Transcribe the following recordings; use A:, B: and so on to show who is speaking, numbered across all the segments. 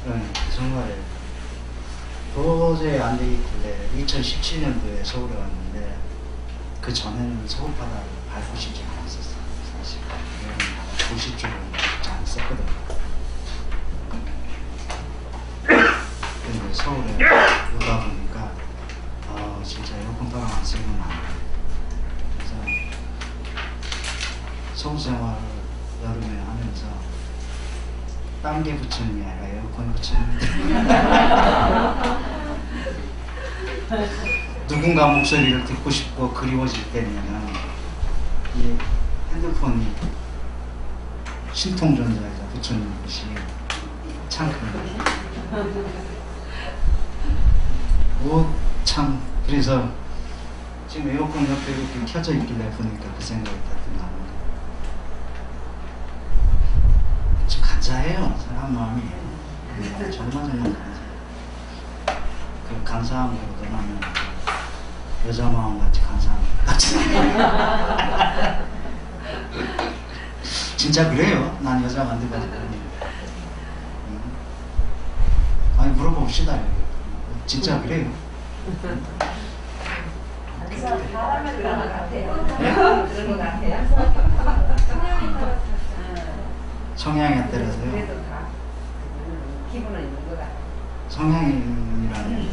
A: 네, 정말 도저히 안 되겠길래 2017년도에 서울에 왔는데 그 전에는 서울 바다를 밟고 싶지 않았었어요. 사실 도시 쪽은 잘 안 썼거든요. 근데 서울에 오다 보니까 진짜 에어컨 바람 안 쓰구나. 그래서 서울 생활 여름에 하면서 딴 게 붙이는 게 아니라 에어컨 붙이는 누군가 목소리를 듣고 싶고 그리워질 때면 이 핸드폰이 신통전자에다 붙여놓는 것이 참 큽니다. 참 그래서 지금 에어컨 옆에 이렇게 켜져 있길래 보니까 그 생각이 딱 나는 좀 간사해요. 사람 마음이 정말 간사해요. 그 간사함으로 떠나면 여자 마음 같이 간사함 같이 진짜 그래요. 난 여자 만들어가지고 아니 물어봅시다. 진짜 그래요.
B: 사람을 그런 것 같아요. 그런 것 같아요.
A: 성향에 따라서요.
B: 그래도 다 기분은 있는 것 같아요.
A: 성향이라는 게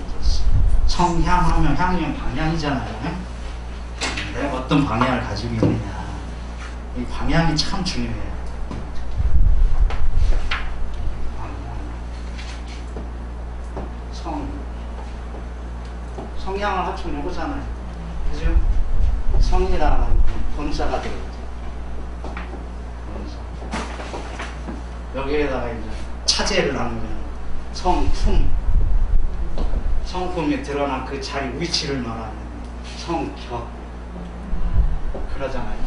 A: 성향하면 향이면 방향이잖아요. 내가 어떤 방향을 가지고 있느냐. 이 방향이 참 중요해요. 성향을 합치면 이거잖아요. 그죠? 성이라는 본사가 되겠죠. 본사. 여기에다가 이제 차제를 나누면 성품. 성품이 드러난 그 자리 위치를 말하는 성격. 그러잖아요.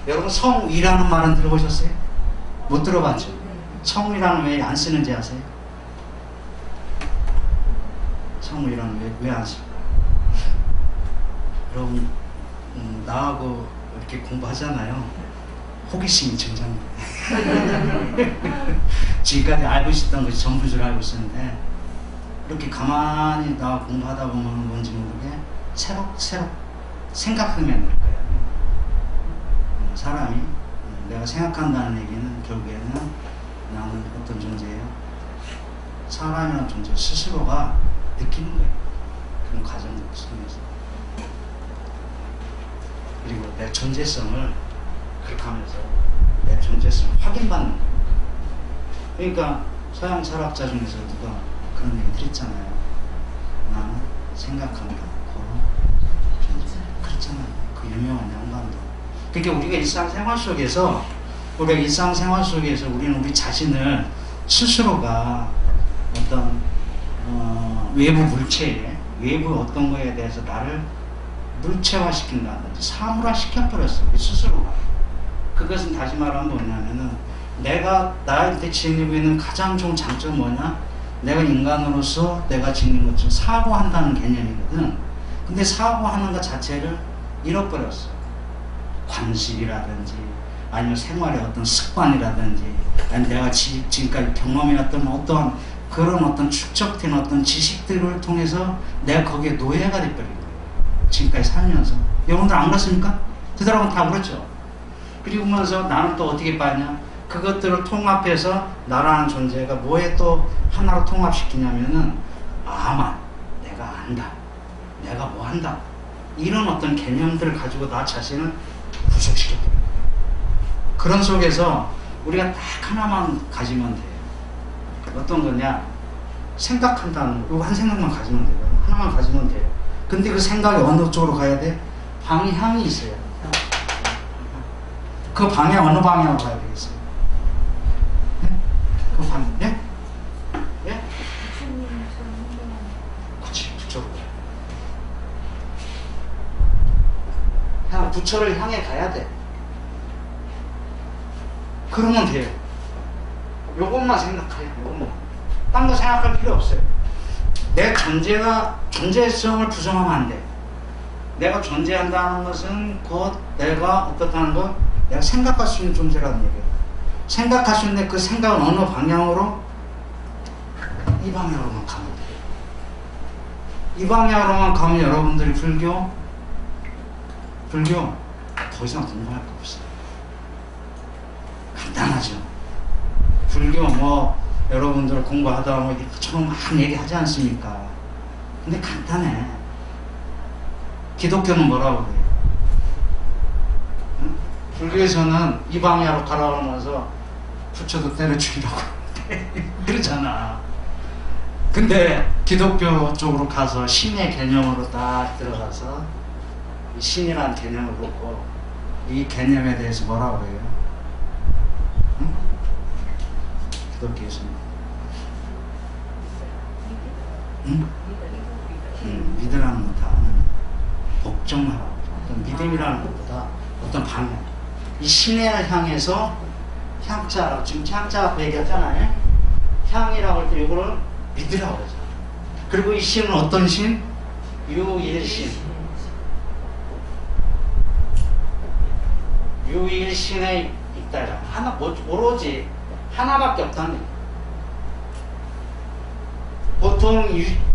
A: 여러분 성이라는 말은 들어보셨어요? 못 들어봤죠? 성이라는 왜 안 쓰는지 아세요? 성이라는 왜 안 쓸까요? 여러분 나하고 이렇게 공부하잖아요. 호기심이 증장돼요. 지금까지 알고 있었던 것이 전부 줄 알고 있었는데 이렇게 가만히 나하고 공부하다 보면 뭔지 모르게 새록새록 생각하게 될 거예요. 사람이 내가 생각한다는 얘기는 결국에는 나는 어떤 존재예요? 사람이라는 존재 스스로가 느끼는 거예요. 그런 과정들 속에서. 그리고 내 존재성을 그렇게 하면서 내 존재성을 확인받는 거예요. 그러니까 서양 철학자 중에서 누가 그런 얘기 드렸잖아요. 나는 생각한다. 존재. 그렇잖아요. 그 유명한 양반도. 그러니까 우리가 일상생활 속에서 우리는 우리 자신을 스스로가 어떤 외부 물체에 외부 어떤 거에 대해서 나를 물체화시킨다든지 사물화시켜버렸어. 우리 스스로가. 그것은 다시 말하면 뭐냐면은 내가 나한테 지니고 있는 가장 좋은 장점은 뭐냐? 내가 인간으로서 내가 지닌 것처럼 사고한다는 개념이거든. 근데 사고하는 것 자체를 잃어버렸어. 관습이라든지 아니면 생활의 어떤 습관이라든지 아니면 내가 지금까지 경험해왔던 어떠한 그런 어떤 축적된 어떤 지식들을 통해서 내가 거기에 노예가 돼버린 거예요. 지금까지 살면서. 여러분들 안 그렇습니까? 그 사람은 다 그렇죠. 그리고 보면서 나는 또 어떻게 봤냐? 그것들을 통합해서 나라는 존재가 뭐에 또 하나로 통합시키냐면은 아만 내가 안다. 내가 뭐 한다. 이런 어떤 개념들을 가지고 나 자신을 구속시켜버려요. 그런 속에서 우리가 딱 하나만 가지면 돼요. 어떤 거냐? 생각한다는 거. 이거 한 생각만 가지면 돼요. 하나만 가지면 돼요. 근데 그 생각이 어느 쪽으로 가야 돼? 방향이 있어요. 그 방향 어느 방향으로 가야 되겠어요? 네? 그 방향, 예? 예? 그치, 부처로. 부처를 향해 가야 돼. 그러면 돼요. 요것만 생각해요. 요것만. 딴 거 생각할 필요 없어요. 내 존재성을 부정하면 안 돼. 내가 존재한다는 것은 곧 내가 어떻다는 것? 내가 생각할 수 있는 존재라는 얘기예요. 생각할 수 있는데 그 생각은 어느 방향으로? 이 방향으로만 가면 돼요. 이 방향으로만 가면 여러분들이 불교 더 이상 공부할 거 없어요. 간단하죠. 불교 뭐 여러분들 공부하다 뭐 이처럼 막 얘기하지 않습니까? 근데 간단해. 기독교는 뭐라고 그래요? 응? 불교에서는 이 방향으로 가라고 하면서 부처도 때려 죽이라고 그러잖아. 근데 기독교 쪽으로 가서 신의 개념으로 딱 들어가서 이 신이라는 개념을 보고 이 개념에 대해서 뭐라고 해요? 응? 기독교에서는 응? 믿으라는 단어는 복종하라고. 어떤 믿음이라는 것보다 어떤 방향. 이 신을 향해서 향자라고, 지금 향자 얘기했잖아요. 향이라고 할 때 이거를 믿으라고 그러죠. 그리고 이 신은 어떤 신? 유일신. 유일신에 있다. 하나, 오로지 하나밖에 없다는 거예요. 보통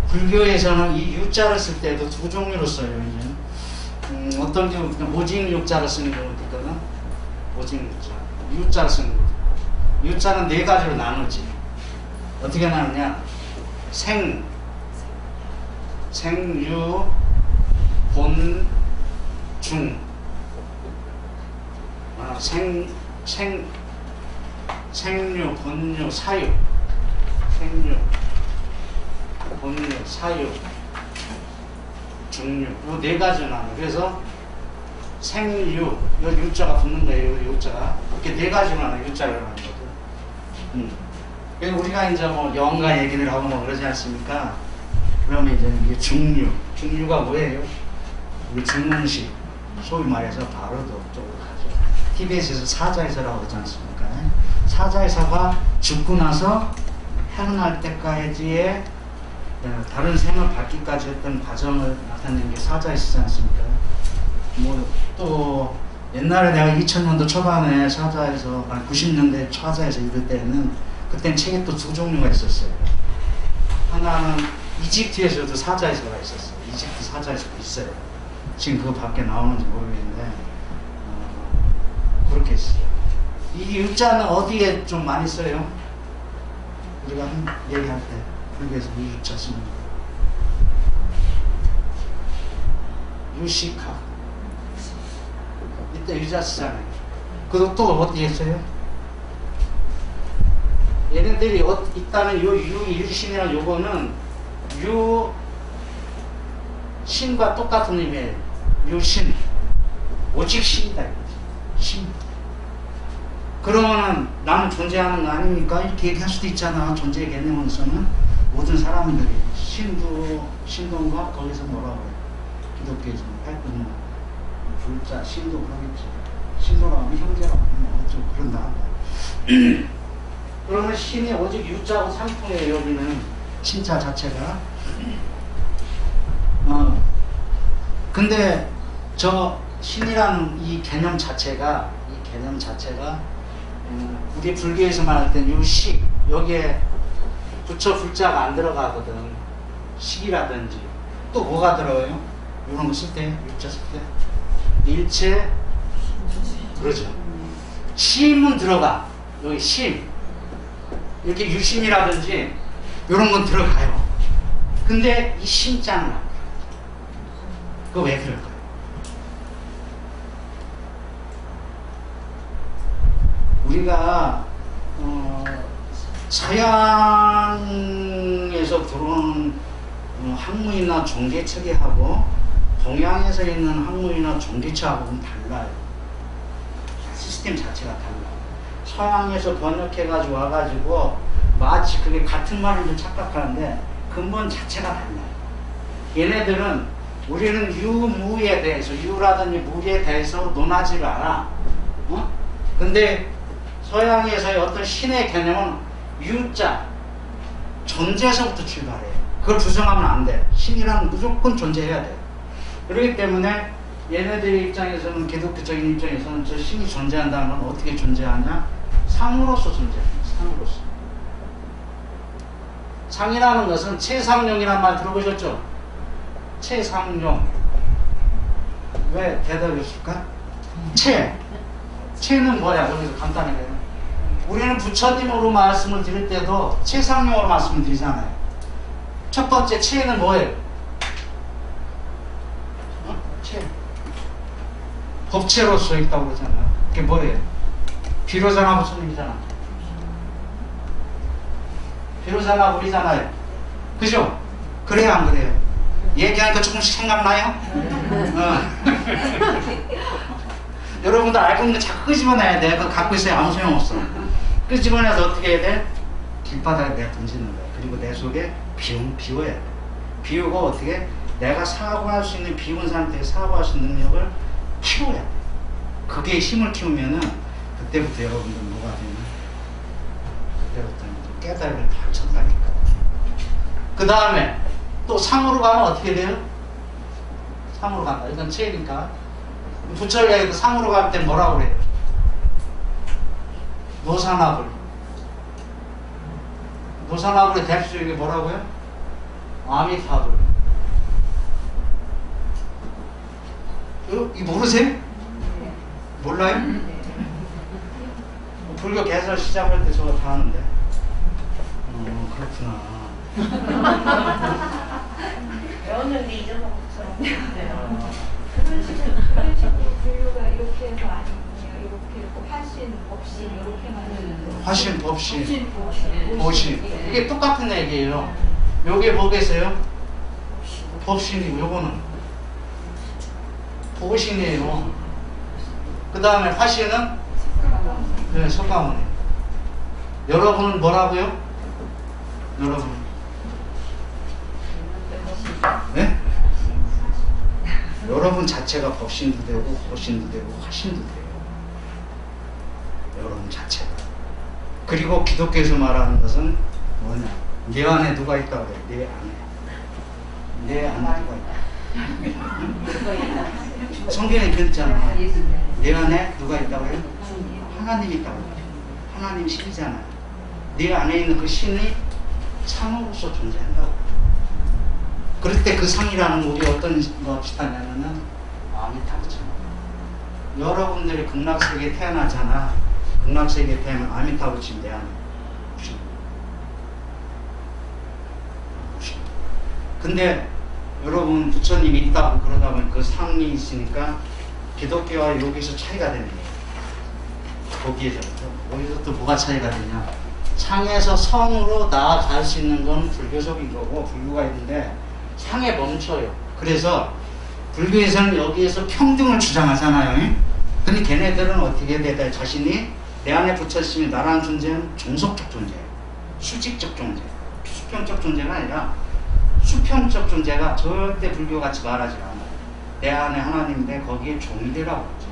A: 불교에서는 이 유자를 쓸 때도 두 종류로 써요. 이제. 어떤 경우 그냥 오직 유자를 쓰는 경우도 있거든. 오직 유자. 유자를 쓰는 거죠. 유자는 네 가지로 나누지. 어떻게 나누냐? 생유, 본, 중. 생유, 본유, 사유. 생유, 본유, 사유, 중유. 요 네 가지로 나눠. 그래서 생유, 요 유자가 붙는 거예요. 요 유자가. 이렇게 네 가지로 나눠. 유자를 나누는 거죠. 그래서 우리가 이제 뭐 영가 얘기를 하고 뭐 그러지 않습니까? 그러면 이제 이게 중유. 중유가 뭐예요? 우리 중문식. 소위 말해서 바로도 쪽으로 가죠. TBS에서 사자에서라고 그러지 않습니까? 사자에서가 죽고 나서 태어날 때까지의 다른 생을 받기까지 했던 과정을 나타내는 게 사자에서지 않습니까? 뭐 또 옛날에 내가 2000년도 초반에 사자에서 90년대 사자에서 이럴 때는 그때는 책이 또 두 종류가 있었어요. 하나는 이집트에서도 사자에서가 있었어요. 이집트 사자에서도 있어요. 지금 그거 밖에 나오는지 모르겠는데 그렇게 있어요. 이 유자는 어디에 좀 많이 써요? 우리가 얘기할 때 불교에서 이 유자 쓰는 거. 유식학. 이때 유자 쓰잖아요. 그리고 또 어디에 써요? 얘네들이 있다는 요 유신이라는 요거는 신과 똑같은 의미예요. 유신. 오직 신이다. 신. 그러면은 나는 존재하는 거 아닙니까? 이렇게 얘기할 수도 있잖아. 존재의 개념으로서는 모든 사람들이 신도인가 거기서 뭐라고 해요? 기독교에서는 팔뚝 불자 신도 그러겠지. 신도라고 하면 형제라고 하면 좀 그런다. 그러면 신이 오직 유자하고 상통이에요. 여기는 신자 자체가. 근데 저 신이라는 이 개념 자체가 우리 불교에서 말할 땐 유식, 여기에 부처 불자가 안 들어가거든. 식이라든지 또 뭐가 들어요? 이런 거 쓸 때, 유자 쓸 때 일체, 그러죠. 심은 들어가. 여기 심, 이렇게 유심이라든지 이런 건 들어가요. 근데 이 심자는 안 들어가요. 그거 왜 그럴까요? 우리가 서양에서 들어오는 학문이나 종교체계하고 동양에서 있는 학문이나 종교체하고는 달라요. 시스템 자체가 달라요. 서양에서 번역해가지고 와가지고 마치 그게 같은 말인 줄 착각하는데 근본 자체가 달라요. 얘네들은 우리는 유무에 대해서, 유라든지 무에 대해서 논하지를 않아. 근데 서양에서의 어떤 신의 개념은 유자, 존재에서부터 출발해요. 그걸 부정하면 안 돼. 신이란 무조건 존재해야 돼. 그렇기 때문에 얘네들 입장에서는, 기독교적인 입장에서는 저 신이 존재한다는 건 어떻게 존재하냐? 상으로서 존재합니다. 상으로서. 상이라는 것은 최상용이라는 말 들어보셨죠? 최상용. 왜 대답이 없을까? 최는 뭐야? 여기서 간단하게. 우리는 부처님으로 말씀을 드릴 때도 최상용으로 말씀을 드리잖아요. 첫 번째 최는 뭐예요? 최. 법체로서 있다고 그러잖아요. 그게 뭐예요? 비로자나 부처님이잖아. 비로자나 우리잖아요. 그죠? 그래요, 안 그래요? 얘기하니까 조금씩 생각나요? 여러분들 알고 있는 거 자꾸 끄집어내야 돼. 그거 갖고 있어야 아무 소용없어. 끄집어내서 어떻게 해야 돼? 길바닥에 내가 던지는 거야. 그리고 내 속에 비워야 돼. 비우고 어떻게? 내가 사고할 수 있는 비운 상태에서 사고할 수 있는 능력을 키워야 돼. 그게 힘을 키우면은 그때부터 여러분들 뭐가 되냐? 그때부터는 깨달음을 발전하니까. 그 다음에 또 상으로 가면 어떻게 돼요? 상으로 간다. 이건 체니까. 부처에도 상으로 갈 때 뭐라고 그래요? 노사나불. 노사나불의 대표적인 게 뭐라고요? 아미타불. 이 모르세요? 몰라요? 불교 개설 시작할 때 저거 다 하는데. 그렇구나.
B: 배웠는데 잊어먹었어.
C: 그런 식으로 분류가 이렇게 해서 아니군요. 이렇게 있고 화신, 법신 이렇게만 했는데.
A: 화신, 법신,
C: 법신.
A: 보신. 이게 똑같은 얘기예요. 요게 뭐겠어요? 법신이고 요거는 보신이에요. 그 다음에 화신은 네, 석가모니. 여러분은 뭐라고요? 여러분. 네? 여러분 자체가 법신도 되고 보신도 되고 화신도 돼요. 여러분 자체가. 그리고 기독교에서 말하는 것은 뭐냐? 내 안에 누가 있다고 그래? 내 안에. 내 안에 누가 있다. 성경에 그랬잖아. 내 안에 누가 있다고 해요? 하나님이 있다고 해요. 하나님이 신이잖아요. 내 안에 있는 그 신이 상으로서 존재한다고. 그럴 때 그 상이라는 우리 어떤 거 비슷하냐면은 아미타부처. 여러분들이 극락세계에 태어나잖아. 극락세계에 태어나면 아미타부처님 내 안에. 근데 여러분 부처님이 있다고 그러다 보니 그 상이 있으니까 기독교와 여기서 차이가 되는 거예요. 거기에서부터. 여기서 또 뭐가 차이가 되냐. 상에서 성으로 나아갈 수 있는 건 불교적인 거고 불교가 있는데 상에 멈춰요. 그래서 불교에서는 여기에서 평등을 주장하잖아요. 근데 걔네들은 어떻게 돼야 자신이 내 안에 붙였으면 나라는 존재는 종속적 존재예요. 수직적 존재. 수평적 존재가 아니라 수평적 존재가 절대 불교같이 말하지 않아요. 내 안에 하나님인데 거기에 종이 되라고 그러죠.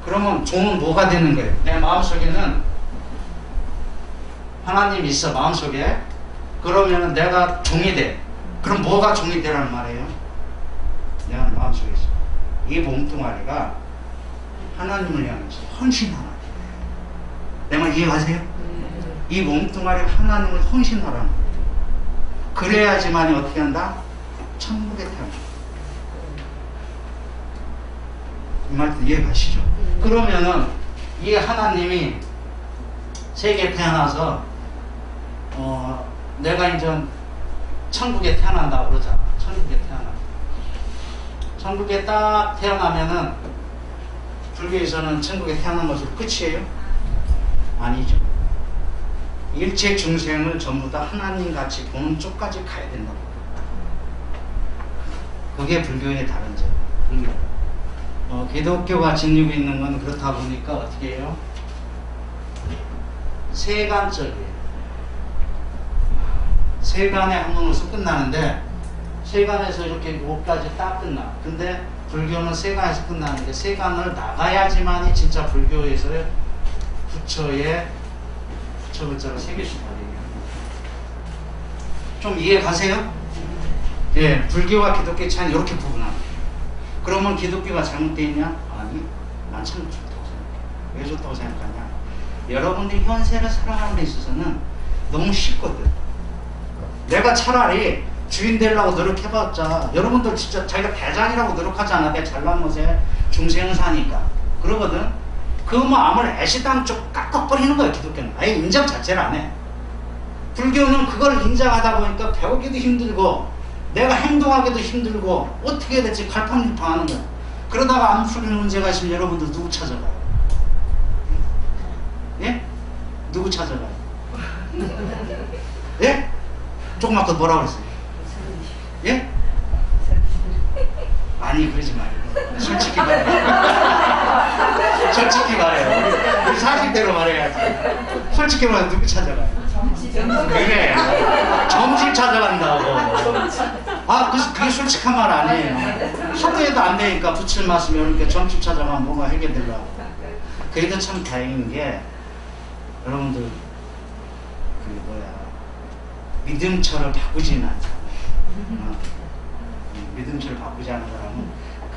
A: 그러면 종은 뭐가 되는 거예요? 내 마음속에는 하나님이 있어, 마음속에. 그러면 내가 종이 돼. 그럼 뭐가 종이 되라는 말이에요? 내 안에 마음속에 있어. 이 몸뚱아리가 하나님을 향해서 헌신하라. 내 말 이해하세요? 이 몸뚱아리가 하나님을 헌신하라는 거예요. 그래야지만이 어떻게 한다? 천국에 태어난다. 이 말도 이해가시죠? 그러면은 이 하나님이 세계에 태어나서 내가 이제 천국에 태어난다고 그러잖아. 천국에 태어나. 천국에 딱 태어나면은 불교에서는 천국에 태어난 것으로 끝이에요? 아니죠. 일체 중생을 전부 다 하나님 같이 보는 쪽까지 가야 된다고. 그게 불교의 다른 점. 기독교가 지니고 있는 건 그렇다 보니까 어떻게 해요? 세간적이에요. 세간의 학문으로서 끝나는데 세간에서 이렇게 5까지 딱 끝나. 근데 불교는 세간에서 끝나는데 세간을 나가야지만이 진짜 불교에서의 부처의 부처 글자가 새겨진다. 좀 이해 가세요? 예, 불교와 기독교의 차이는 이렇게 구분합니다. 그러면 기독교가 잘못되어 있냐? 아니, 난 참 좋다고 생각해. 왜 좋다고 생각하냐? 여러분들이 현세를 살아가는 데 있어서는 너무 쉽거든. 내가 차라리 주인 되려고 노력해봤자 여러분들 진짜 자기가 대장이라고 노력하잖아. 내 잘난 못에 중생은 사니까 그러거든. 그거 뭐 아무리 애시당 쪽 깎아버리는 거야. 기독교는 아예 인정 자체를 안 해. 불교는 그걸 인정하다 보니까 배우기도 힘들고 내가 행동하기도 힘들고 어떻게 해야 될지 갈팡질팡하는 거야. 그러다가 암술의 문제가 있으면 여러분들 누구 찾아가요? 예? 누구 찾아가요? 예? 조금 아까 뭐라고 그랬어요? 예? 아니 그러지 말고 솔직히 말해요. 솔직히 말해요. 우리 사실대로 말해야지. 솔직히 말해 누구 찾아가요? 그래 점집 찾아간다고. 아 그게 솔직한 말 아니에요. 하도 해도 안 되니까 부칠 말씀이 이렇게 점집 찾아가면 뭐가 해결되려고. 그래도 참 다행인 게 여러분들 그 믿음처럼 바꾸지는 않잖아요. 믿음처럼 바꾸지 않은 사람은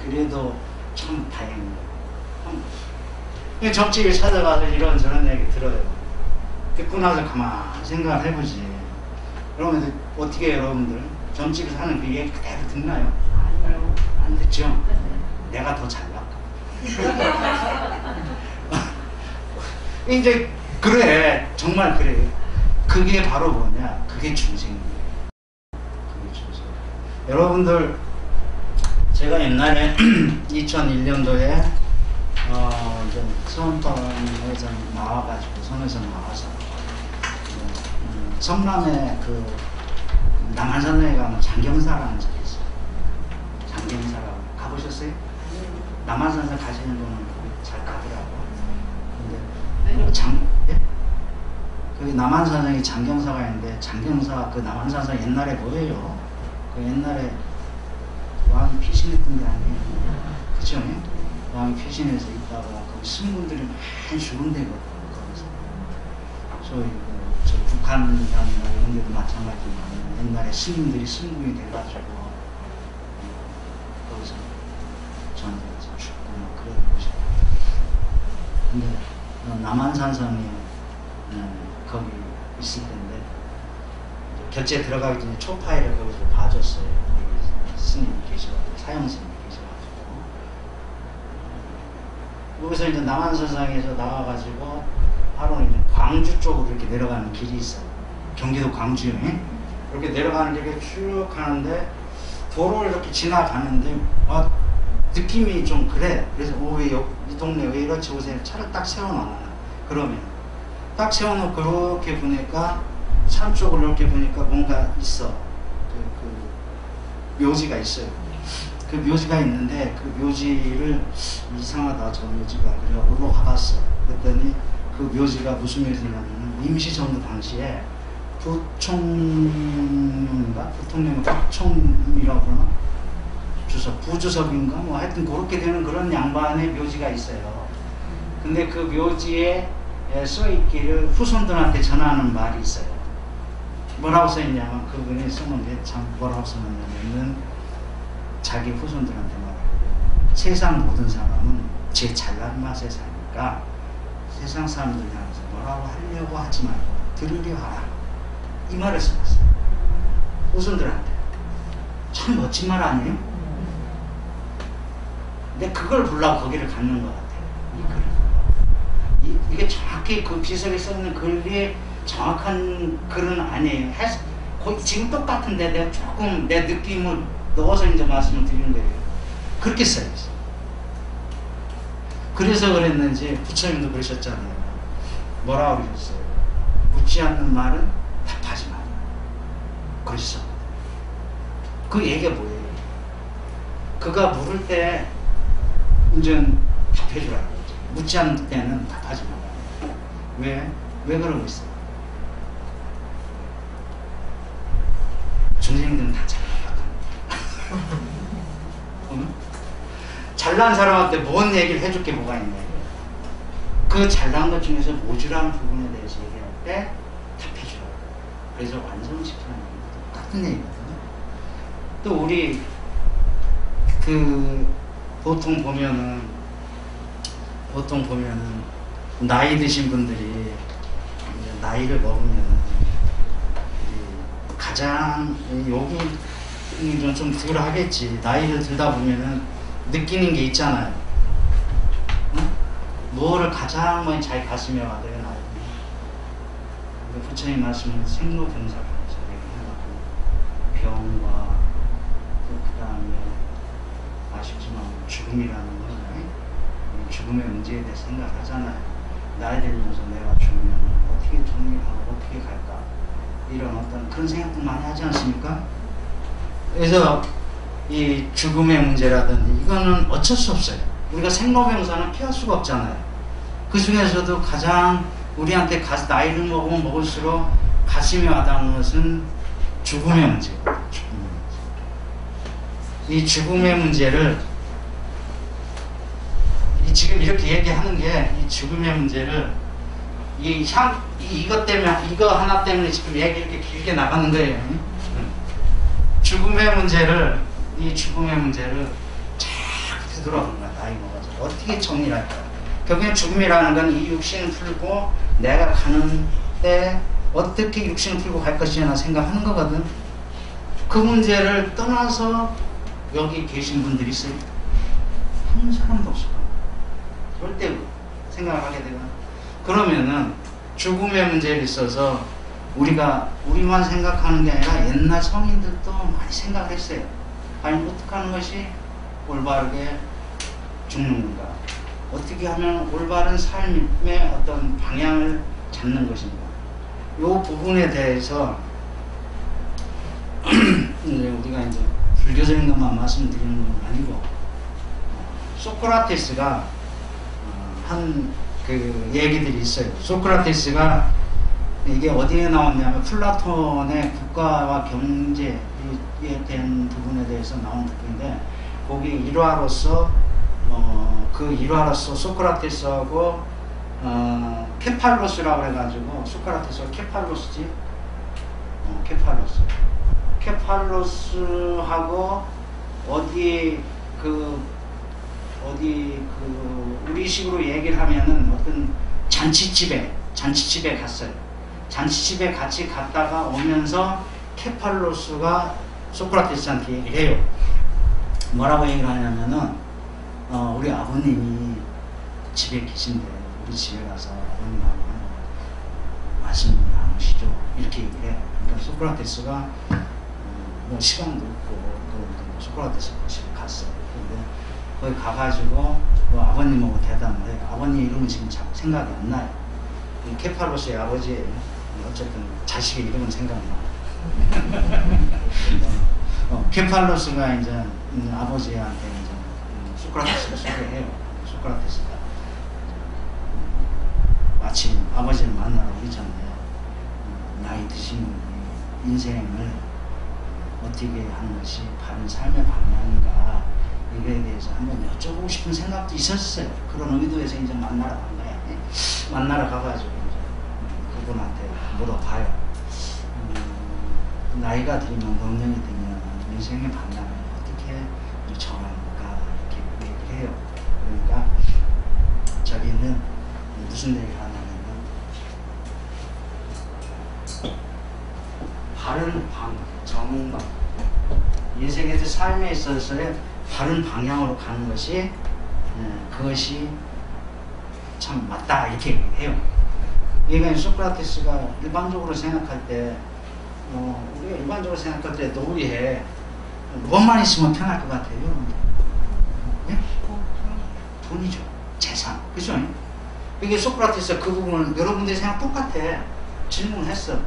A: 그래도 참 다행인 거예요. 점집에 찾아가서 이런저런 얘기 들어요. 듣고 나서 가만히 생각을 해보지. 그러면 어떻게 해요, 여러분들? 점집에서 하는 그 얘기 그대로 듣나요?
B: 아니요.
A: 안 듣죠? 내가 더 잘나. 이제 그래, 정말 그래. 그게 바로 뭐냐? 그게 중생이에요. 그게 중생. 여러분들, 제가 옛날에 2001년도에 이제 수원방에 좀 나와가지고 섬에서 나와서 성남에 그 남한산에 가면 장경사라는 적이 있어요. 장경사라고 가보셨어요? 남한산에 가시는 분은 잘 가더라고. 근데 거기 남한산에 장경사가 있는데 장경사 그 남한산사 옛날에 뭐예요? 그 옛날에 왕이 피신했던 게 아니에요. 그죠? 왕이 피신해서 있다가 거기 스님분들이 많이 죽은 데거든요. 거기서 저희 저 북한이나 이런 데도 마찬가지지만 옛날에 스님들이 스님분이 돼가지고 거기서 전쟁에서 죽고 막 그런 곳이에요. 근데 남한산성이 거기 있을 텐데 곁에 들어가기 전에 초파회를 거기서 봐줬어요. 스님이 계셔가지고 사형스님이 계셔가지고 여기서 이제 남한산성에서 나와가지고 바로 이제 광주 쪽으로 이렇게 내려가는 길이 있어요. 경기도 광주에 이렇게 내려가는 길에 쭉 가는데 도로를 이렇게 지나가는데 느낌이 좀 그래. 그래서 왜 이 동네 왜 이렇지 오세요? 차를 딱 세워놔. 그러면 딱 세워놓고 그렇게 보니까 산 쪽을 이렇게 보니까 뭔가 있어. 그 묘지가 있어요. 그 묘지가 있는데 그 묘지를 이상하다 저 묘지가 그래서 올라가봤어. 그랬더니 그 묘지가 무슨 묘지냐면 임시정부 당시에 부총리인가? 부통령이 박총이라고 그러나? 부주석인가? 뭐 하여튼 그렇게 되는 그런 양반의 묘지가 있어요. 근데 그 묘지에 써있기를 후손들한테 전하는 말이 있어요. 뭐라고 써있냐면 그분이 쓰는데 참 뭐라고 써놨냐면은 자기 후손들한테 말하고 세상 모든 사람은 제 잘난 맛에 사니까 세상 사람들 향해서 뭐라고 하려고 하지 말고 들으려 하라. 이 말을 써놨어요. 후손들한테. 참 멋진 말 아니에요? 근데 그걸 보려고 거기를 갖는 것 같아요. 이 글을. 이게 정확히 그 비석에 써있는 글이 정확한 글은 아니에요. 지금 똑같은데 내가 조금 내 느낌을 넣어서 이제 말씀을 드리는 거예요. 그렇게 써있어요. 그래서 그랬는지 부처님도 그러셨잖아요. 뭐라고 그러셨어요? 묻지 않는 말은 답하지 마라. 그러셨어. 그 얘기가 뭐예요? 그가 물을 때 이제 답해주라고 그러죠. 묻지 않는 때는 답하지 마라. 왜 그러고 있어요? 중생들은 다 잘났다. 잘난 사람한테 뭔 얘기를 해줄 게 뭐가 있냐. 그 잘난 것 중에서 모자란 부분에 대해서 얘기할 때 답해주라. 그래서 완성시키는 게 똑같은 얘기거든요. 또 우리 보통 보면은 나이 드신 분들이 나이를 먹으면은 가장 여기 좀 덜 하겠지. 나이를 들다 보면은 느끼는 게 있잖아요. 응? 뭐를 가장 많이 자기 가슴에 와닿아요. 나이. 부처님 말씀은 생로병사가 해갖고 병과 그 다음에 아쉽지만 죽음이라는 거잖아요. 죽음의 문제에 대해 생각하잖아요. 나이 들면서 내가 죽으면 어떻게 정리하고 어떻게 갈까, 이런 어떤 그런 생각도 많이 하지 않습니까? 그래서 이 죽음의 문제라든지 이거는 어쩔 수 없어요. 우리가 생로병사는 피할 수가 없잖아요. 그 중에서도 가장 우리한테 나이를 먹으면 먹을수록 가슴에 와닿는 것은 죽음의 문제예요. 죽음의 문제. 이 죽음의 문제를 지금 이렇게 얘기하는 게, 이 죽음의 문제를 이것 때문에, 이거 하나 때문에 지금 얘기 이렇게 길게 나가는 거예요. 죽음의 문제를, 이 죽음의 문제를 자꾸 되돌아보는 거야. 나이 먹어서 어떻게 정리를 할까. 결국엔 죽음이라는 건 이 육신을 풀고 내가 가는 때 어떻게 육신을 풀고 갈 것이냐 생각하는 거거든. 그 문제를 떠나서 여기 계신 분들이 있어요? 한 사람도 없을 거야. 절대 생각을 하게 되면. 그러면은 죽음의 문제에 있어서 우리만 생각하는 게 아니라 옛날 성인들도 많이 생각을 했어요. 아니, 어떻게 하는 것이 올바르게 죽는 건가? 어떻게 하면 올바른 삶의 어떤 방향을 잡는 것인가? 이 부분에 대해서 우리가 이제 불교적인 것만 말씀드리는 건 아니고, 소크라테스가 한 그 얘기들이 있어요. 소크라테스가 이게 어디에 나왔냐면 플라톤의 국가와 경제에 대한 부분에 대해서 나온 부분인데, 거기 일화로서 그 일화로서 소크라테스하고 케팔로스라고 해가지고, 소크라테스가 케팔로스지, 케팔로스하고 우리식으로 얘기를 하면은 어떤 잔치집에 갔어요. 잔치집에 같이 갔다가 오면서 케팔로스가 소크라테스한테 얘기를 해요. 뭐라고 얘기를 하냐면은 우리 아버님이 집에 계신데 우리 집에 가서 아버님하고 말씀 나누시죠, 이렇게 얘기를 해요. 그러니까 소크라테스가 뭐 시간도 없고 소크라테스 집에 갔어요. 근데 거기 가가지고 아버님하고 대담을 해요. 아버님 이름은 지금 생각이 안 나요. 케팔로스의 아버지예요. 어쨌든 자식의 이름은 생각나. 케팔로스가 이제 아버지한테 이제 소크라테스를 소개해요. 소크라테스가 마침 아버지를 만나러 오기 전에 나이 드신 분이 인생을 어떻게 하는 것이 바른 삶의 방향인가, 이거에 대해서 한번 여쭤보고 싶은 생각도 있었어요. 그런 의도에서 이제 만나러 간 거야. 만나러 가가지고 이제 그분한테 물어봐요. 나이가 들면, 노년이 되면 인생의 방향을 어떻게 정할까, 이렇게 얘기를 해요. 그러니까 자기는 무슨 얘기를 하냐면, 바른 정방, 인생에서 삶에 있어서의 바른 방향으로 가는 것이 그것이 참 맞다, 이렇게 해요. 그러니까 소크라테스가 일반적으로 생각할 때, 우리가 일반적으로 생각할 때 노후에 무엇만 있으면 편할 것 같아요? 네? 돈이죠. 재산. 그죠? 이게 소크라테스가 그 부분을 여러분들이 생각 똑같아. 질문했어.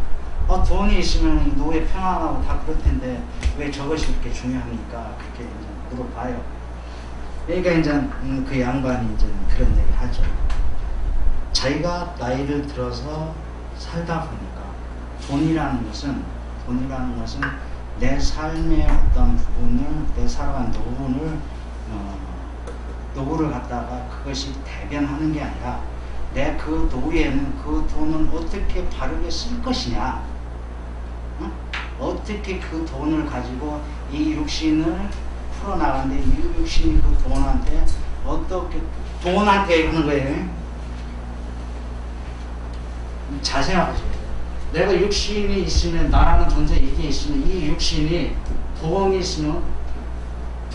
A: 돈이 있으면 노후에 편안하고 다 그럴 텐데 왜 저것이 이렇게 중요합니까? 그렇게 이제 물어봐요. 그러니까 이제 그 양반이 이제 그런 얘기를 하죠. 자기가 나이를 들어서 살다 보니까 돈이라는 것은 내 삶의 어떤 부분을, 내 살아간 노후를 갖다가 그것이 대변하는 게 아니라, 내 그 노후에는 그 돈을 어떻게 바르게 쓸 것이냐, 어떻게 그 돈을 가지고 이 육신을 풀어나가는데, 이 육신이 그 돈한테 어떻게, 돈한테 하는 거예요. 잘 생각하셔야 돼요. 내가 육신이 있으면, 나라는 존재 이게 있으면, 이 육신이 돈이 있으면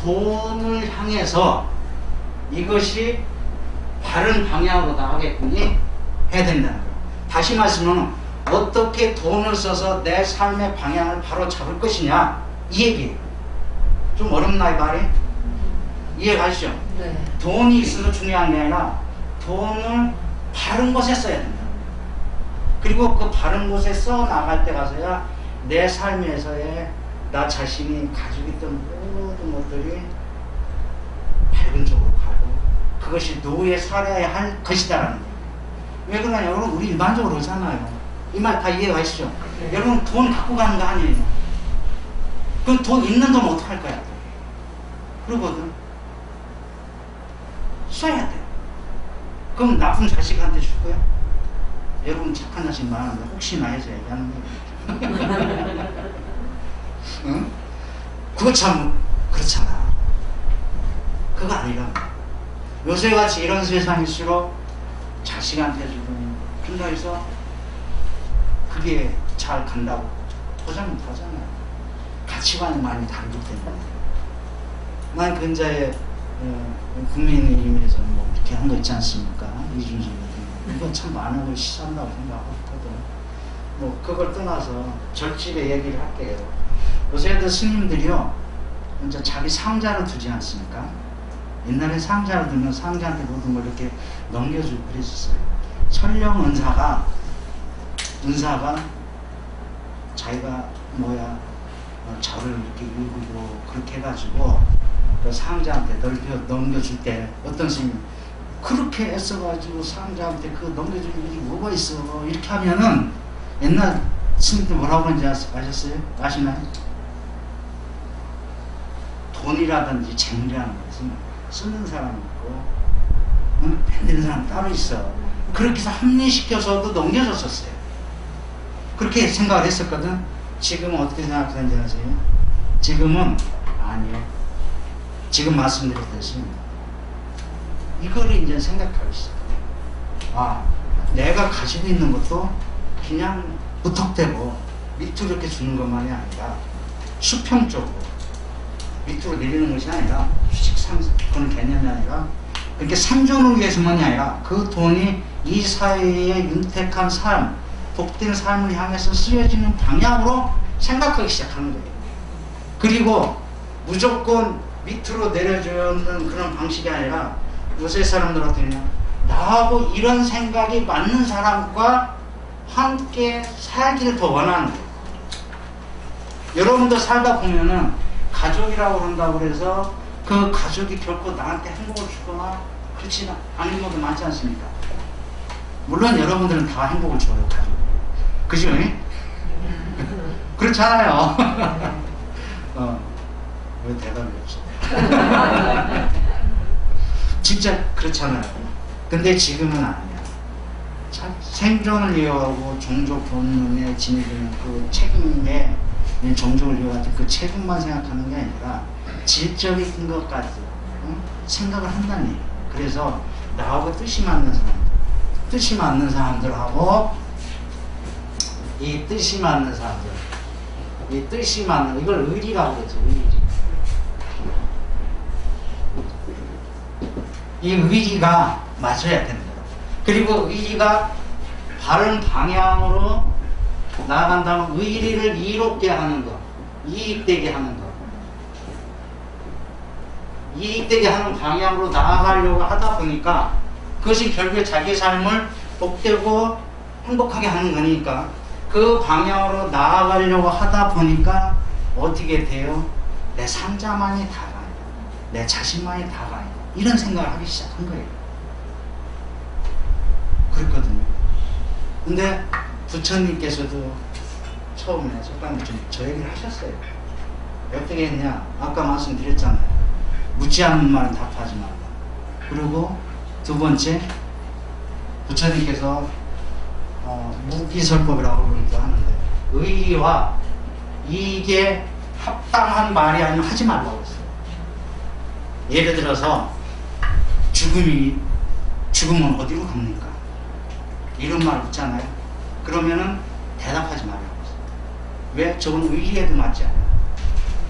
A: 돈을 향해서 이것이 바른 방향으로 나가게끔 해야 된다는 거예요. 다시 말씀은 어떻게 돈을 써서 내 삶의 방향을 바로 잡을 것이냐, 이 얘기예요. 좀 어렵나 이 말이? 이해가시죠?
B: 네.
A: 돈이 있어서 중요한 게 아니라 돈을 바른 곳에 써야 된다. 그리고 그 바른 곳에 써 나갈 때 가서야 내 삶에서의 나 자신이 가지고 있던 모든 것들이 밝은 쪽으로 가고 그것이 노후에 살아야 할 것이다라는 거예요. 왜 그러냐? 여러분, 우리 일반적으로 그러잖아요. 이 말 다 이해가시죠?
B: 네.
A: 여러분, 돈 갖고 가는 거 아니에요. 그럼 돈 있는 돈 어떡할 거야? 그러거든. 써야 돼. 그럼 나쁜 자식한테 줄 거야? 여러분, 착한 자식 많은데 혹시나 해서 얘기하는 거예요. 응? 그거 참 그렇잖아. 그거 아니라 요새같이 이런 세상일수록 자식한테 주고 준다 해서 그게 잘 간다고 보장 못하잖아요. 가치관이 많이 다르기 때문에. 난 근자의 국민의힘에서 뭐 이렇게 한 거 있지 않습니까? 이준석 같은 거. 이건 참 많은 걸 시사한다고 생각하거든. 뭐 그걸 떠나서 절집의 얘기를 할게요. 요새 애들 스님들이요, 이제 자기 상자를 두지 않습니까? 옛날에 상자를 두면 상자한테 모든 걸 이렇게 넘겨주고 그랬었어요. 설령 은사가 자기가 절을 이렇게 읽고 그렇게 해가지고 그 상자한테 넘겨줄 때 어떤 스님이 그렇게 애써가지고 상자한테 그 넘겨주는 일이 뭐가 있어? 이렇게 하면은 옛날 스님들 뭐라고 하는지 아셨어요? 아시나요? 돈이라든지 재물이라는 것은 쓰는 사람이 있고 밴드는 사람 따로 있어. 그렇게 해서 합리시켜서도 넘겨줬었어요. 그렇게 생각을 했었거든. 지금은 어떻게 생각하는지 아세요? 지금은 아니요. 지금 말씀드렸듯이 이거를 이제 생각하고 있어요. 아, 내가 가지고 있는 것도 그냥 무턱대고 밑으로 이렇게 주는 것만이 아니라 수평적으로 밑으로 내리는 것이 아니라 휴식상 그런 개념이 아니라 그렇게 생존을 위해서만이 아니라 그 돈이 이 사회의 윤택한 삶, 복된 삶을 향해서 쓰여지는 방향으로 생각하기 시작하는 거예요. 그리고 무조건 밑으로 내려주는 그런 방식이 아니라 요새 사람들 어떠냐, 나하고 이런 생각이 맞는 사람과 함께 살기를 더 원하는 거예요. 여러분도 살다 보면은 가족이라고 그런다고 그래서 그 가족이 결코 나한테 행복을 주거나 그렇지 않은 것도 많지 않습니까? 물론 여러분들은 다 행복을 줘요, 가족. 그죠? 그렇잖아요. 왜 대답이 없어? 진짜 그렇잖아요. 근데 지금은 아니야. 생존을 이어가고 종족 본능에 지니는 그 책임에 종족을 이어가지고 그 책임만 생각하는 게 아니라 질적인 것까지 생각을 한다는 얘기예요. 그래서 나하고 뜻이 맞는 사람들하고 이 뜻이 맞는 사람들, 이 뜻이 맞는, 이걸 의리라고 그러죠. 이 의리가 맞아야 됩니다. 그리고 의리가 바른 방향으로 나아간다면 의리를 이롭게 하는 것, 이익되게 하는 것, 이익되게 하는 방향으로 나아가려고 하다 보니까 그것이 결국에 자기 삶을 복되고 행복하게 하는 거니까 그 방향으로 나아가려고 하다 보니까 어떻게 돼요? 내 상자만이 다가요. 내 자신만이 다가요. 이런 생각을 하기 시작한 거예요. 그렇거든요. 근데 부처님께서도 처음에 석방을 저 얘기를 하셨어요. 어떻게 했냐? 아까 말씀드렸잖아요. 묻지 않는 말은 답하지 말라. 그리고 두 번째, 부처님께서 무기설법이라고 그러기도 하는데 의리와 이게 합당한 말이 아니면 하지 말라고 했어요. 예를 들어서 죽으면 어디로 갑니까? 이런 말 있잖아요. 그러면은 대답하지 말라고 했어요. 왜? 저건 의리에도 맞지 않아요.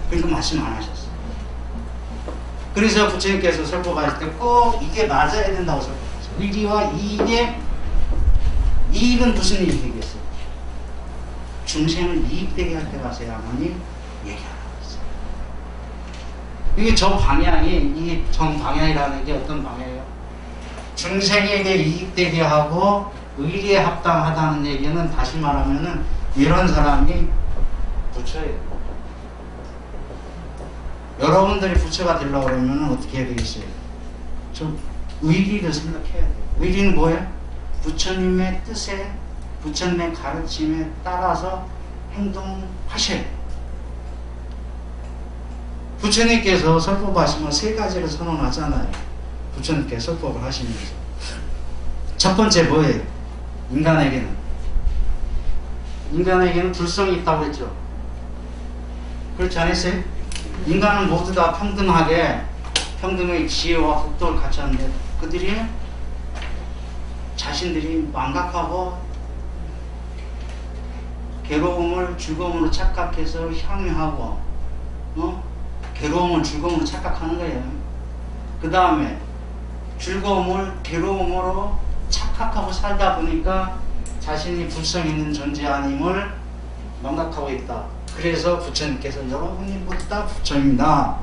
A: 그러니까 말씀 안 하셨어요. 그래서 부처님께서 설법하실 때 꼭 이게 맞아야 된다고 설법하셨어요. 의리와 이익은 무슨 이익이겠어요? 중생을 이익되게 할 때 가서야만이 얘기하라고 했어요. 이게 저 방향이, 이 정방향이라는 게 어떤 방향이에요? 중생에게 이익되게 하고 의리에 합당하다는 얘기는 다시 말하면은 이런 사람이 부처예요. 여러분들이 부처가 되려고 그러면 어떻게 해야 되겠어요? 좀 의리를 생각해야 돼요. 의리는 뭐예요? 부처님의 뜻에, 부처님의 가르침에 따라서 행동하셔야 돼요. 부처님께서 설법하시면 세 가지를 선언하잖아요. 부처님께서 설법을 하시면서. 첫 번째 뭐예요? 인간에게는 불성이 있다고 했죠. 그렇지 않았어요? 인간은 모두 다 평등하게 평등의 지혜와 복도를 갖췄는데 그들이 자신들이 망각하고 괴로움을 즐거움으로 착각해서 향유하고 괴로움을 즐거움으로 착각하는 거예요. 그 다음에 즐거움을 괴로움으로 착각하고 살다 보니까 자신이 불성 있는 존재 아님을 망각하고 있다. 그래서 부처님께서 여러분이 모두 다 부처입니다.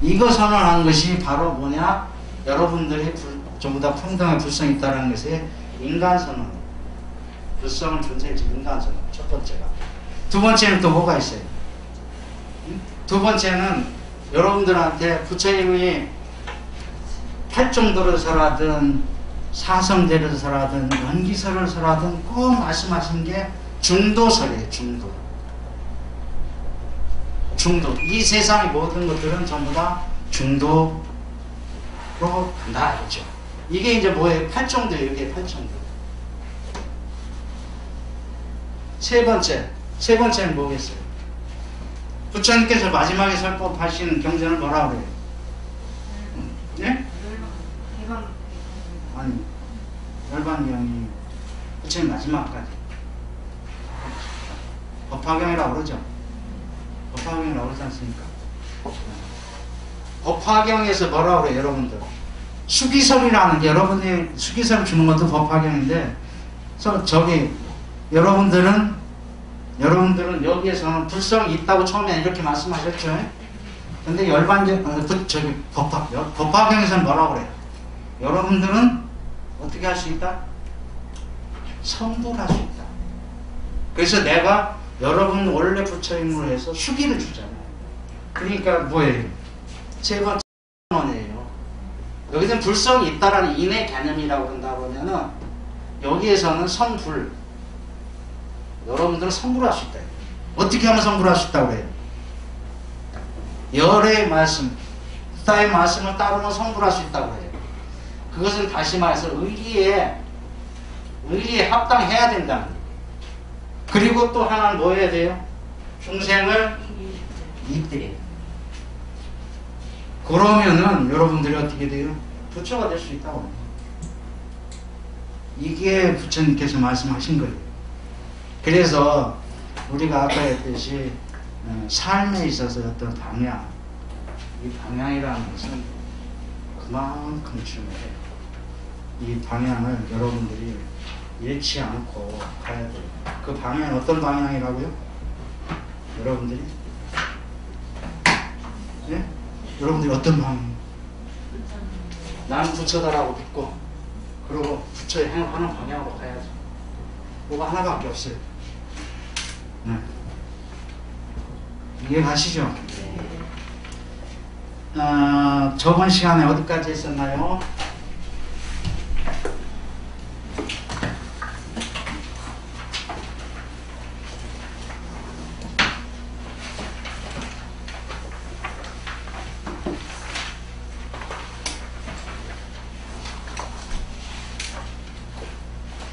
A: 이거 선언한 것이 바로 뭐냐? 여러분들이 전부 다 평등한 불성이 있다는 것의 인간선언. 불성은 존재이지 인간선언. 첫 번째가. 두 번째는 또 뭐가 있어요? 두 번째는 여러분들한테 부처님이 팔정도를 설하든 사성대를 설하든 연기설을 설하든 꼭 말씀하신 게 중도설이에요. 중도. 이 세상의 모든 것들은 전부 다 중도로 간다. 그죠? 이게 이제 뭐예요? 팔정도예요. 이게 팔정도. 세 번째는 뭐겠어요? 부처님께서 마지막에 설법하시는 경전을 뭐라고 그래요? 네? 아니, 열반경이 부처님 마지막까지 법화경이라고 그러죠? 법화경이라고 그러지 않습니까? 법화경에서 뭐라고 그래요, 여러분들? 수기설이라는 게, 여러분이 수기설 주는 것도 법화경인데, 저기, 여러분들은 여기에서는 불성이 있다고 처음에 이렇게 말씀하셨죠? 근데 법화경에서는 뭐라고 그래요? 여러분들은 어떻게 할 수 있다? 성불할 수 있다. 그래서 내가 여러분 원래 부처님으로 해서 수기를 주잖아요. 그러니까 뭐예요? 세 번째 원이에요. 여기서는 불성이 있다라는 인의 개념이라고 한다고 하면은 여기에서는 성불. 여러분들은 성불할 수 있다. 어떻게 하면 성불할 수 있다고 해요? 열의 말씀, 부다의 말씀을 따르면 성불할 수 있다고 해요. 그것은 다시 말해서 의리에 합당해야 된다는 거예요. 그리고 또 하나는 뭐 해야 돼요? 중생을 이익드려야 돼요. 그러면은 여러분들이 어떻게 돼요? 부처가 될 수 있다고 합니다. 이게 부처님께서 말씀하신 거예요. 그래서 우리가 아까 했듯이 삶에 있어서 어떤 방향, 이 방향이라는 것은 그만큼 중요해요. 이 방향을 여러분들이 잃지 않고 가야 돼요. 그 방향은 어떤 방향이라고요? 여러분들이? 네? 여러분들이 어떤 방향? 나는 부처다라고 믿고 그리고 부처의 행하는 방향으로 가야죠. 뭐가 하나밖에 없어요. 네. 이해가시죠? 저번 시간에 어디까지 했었나요?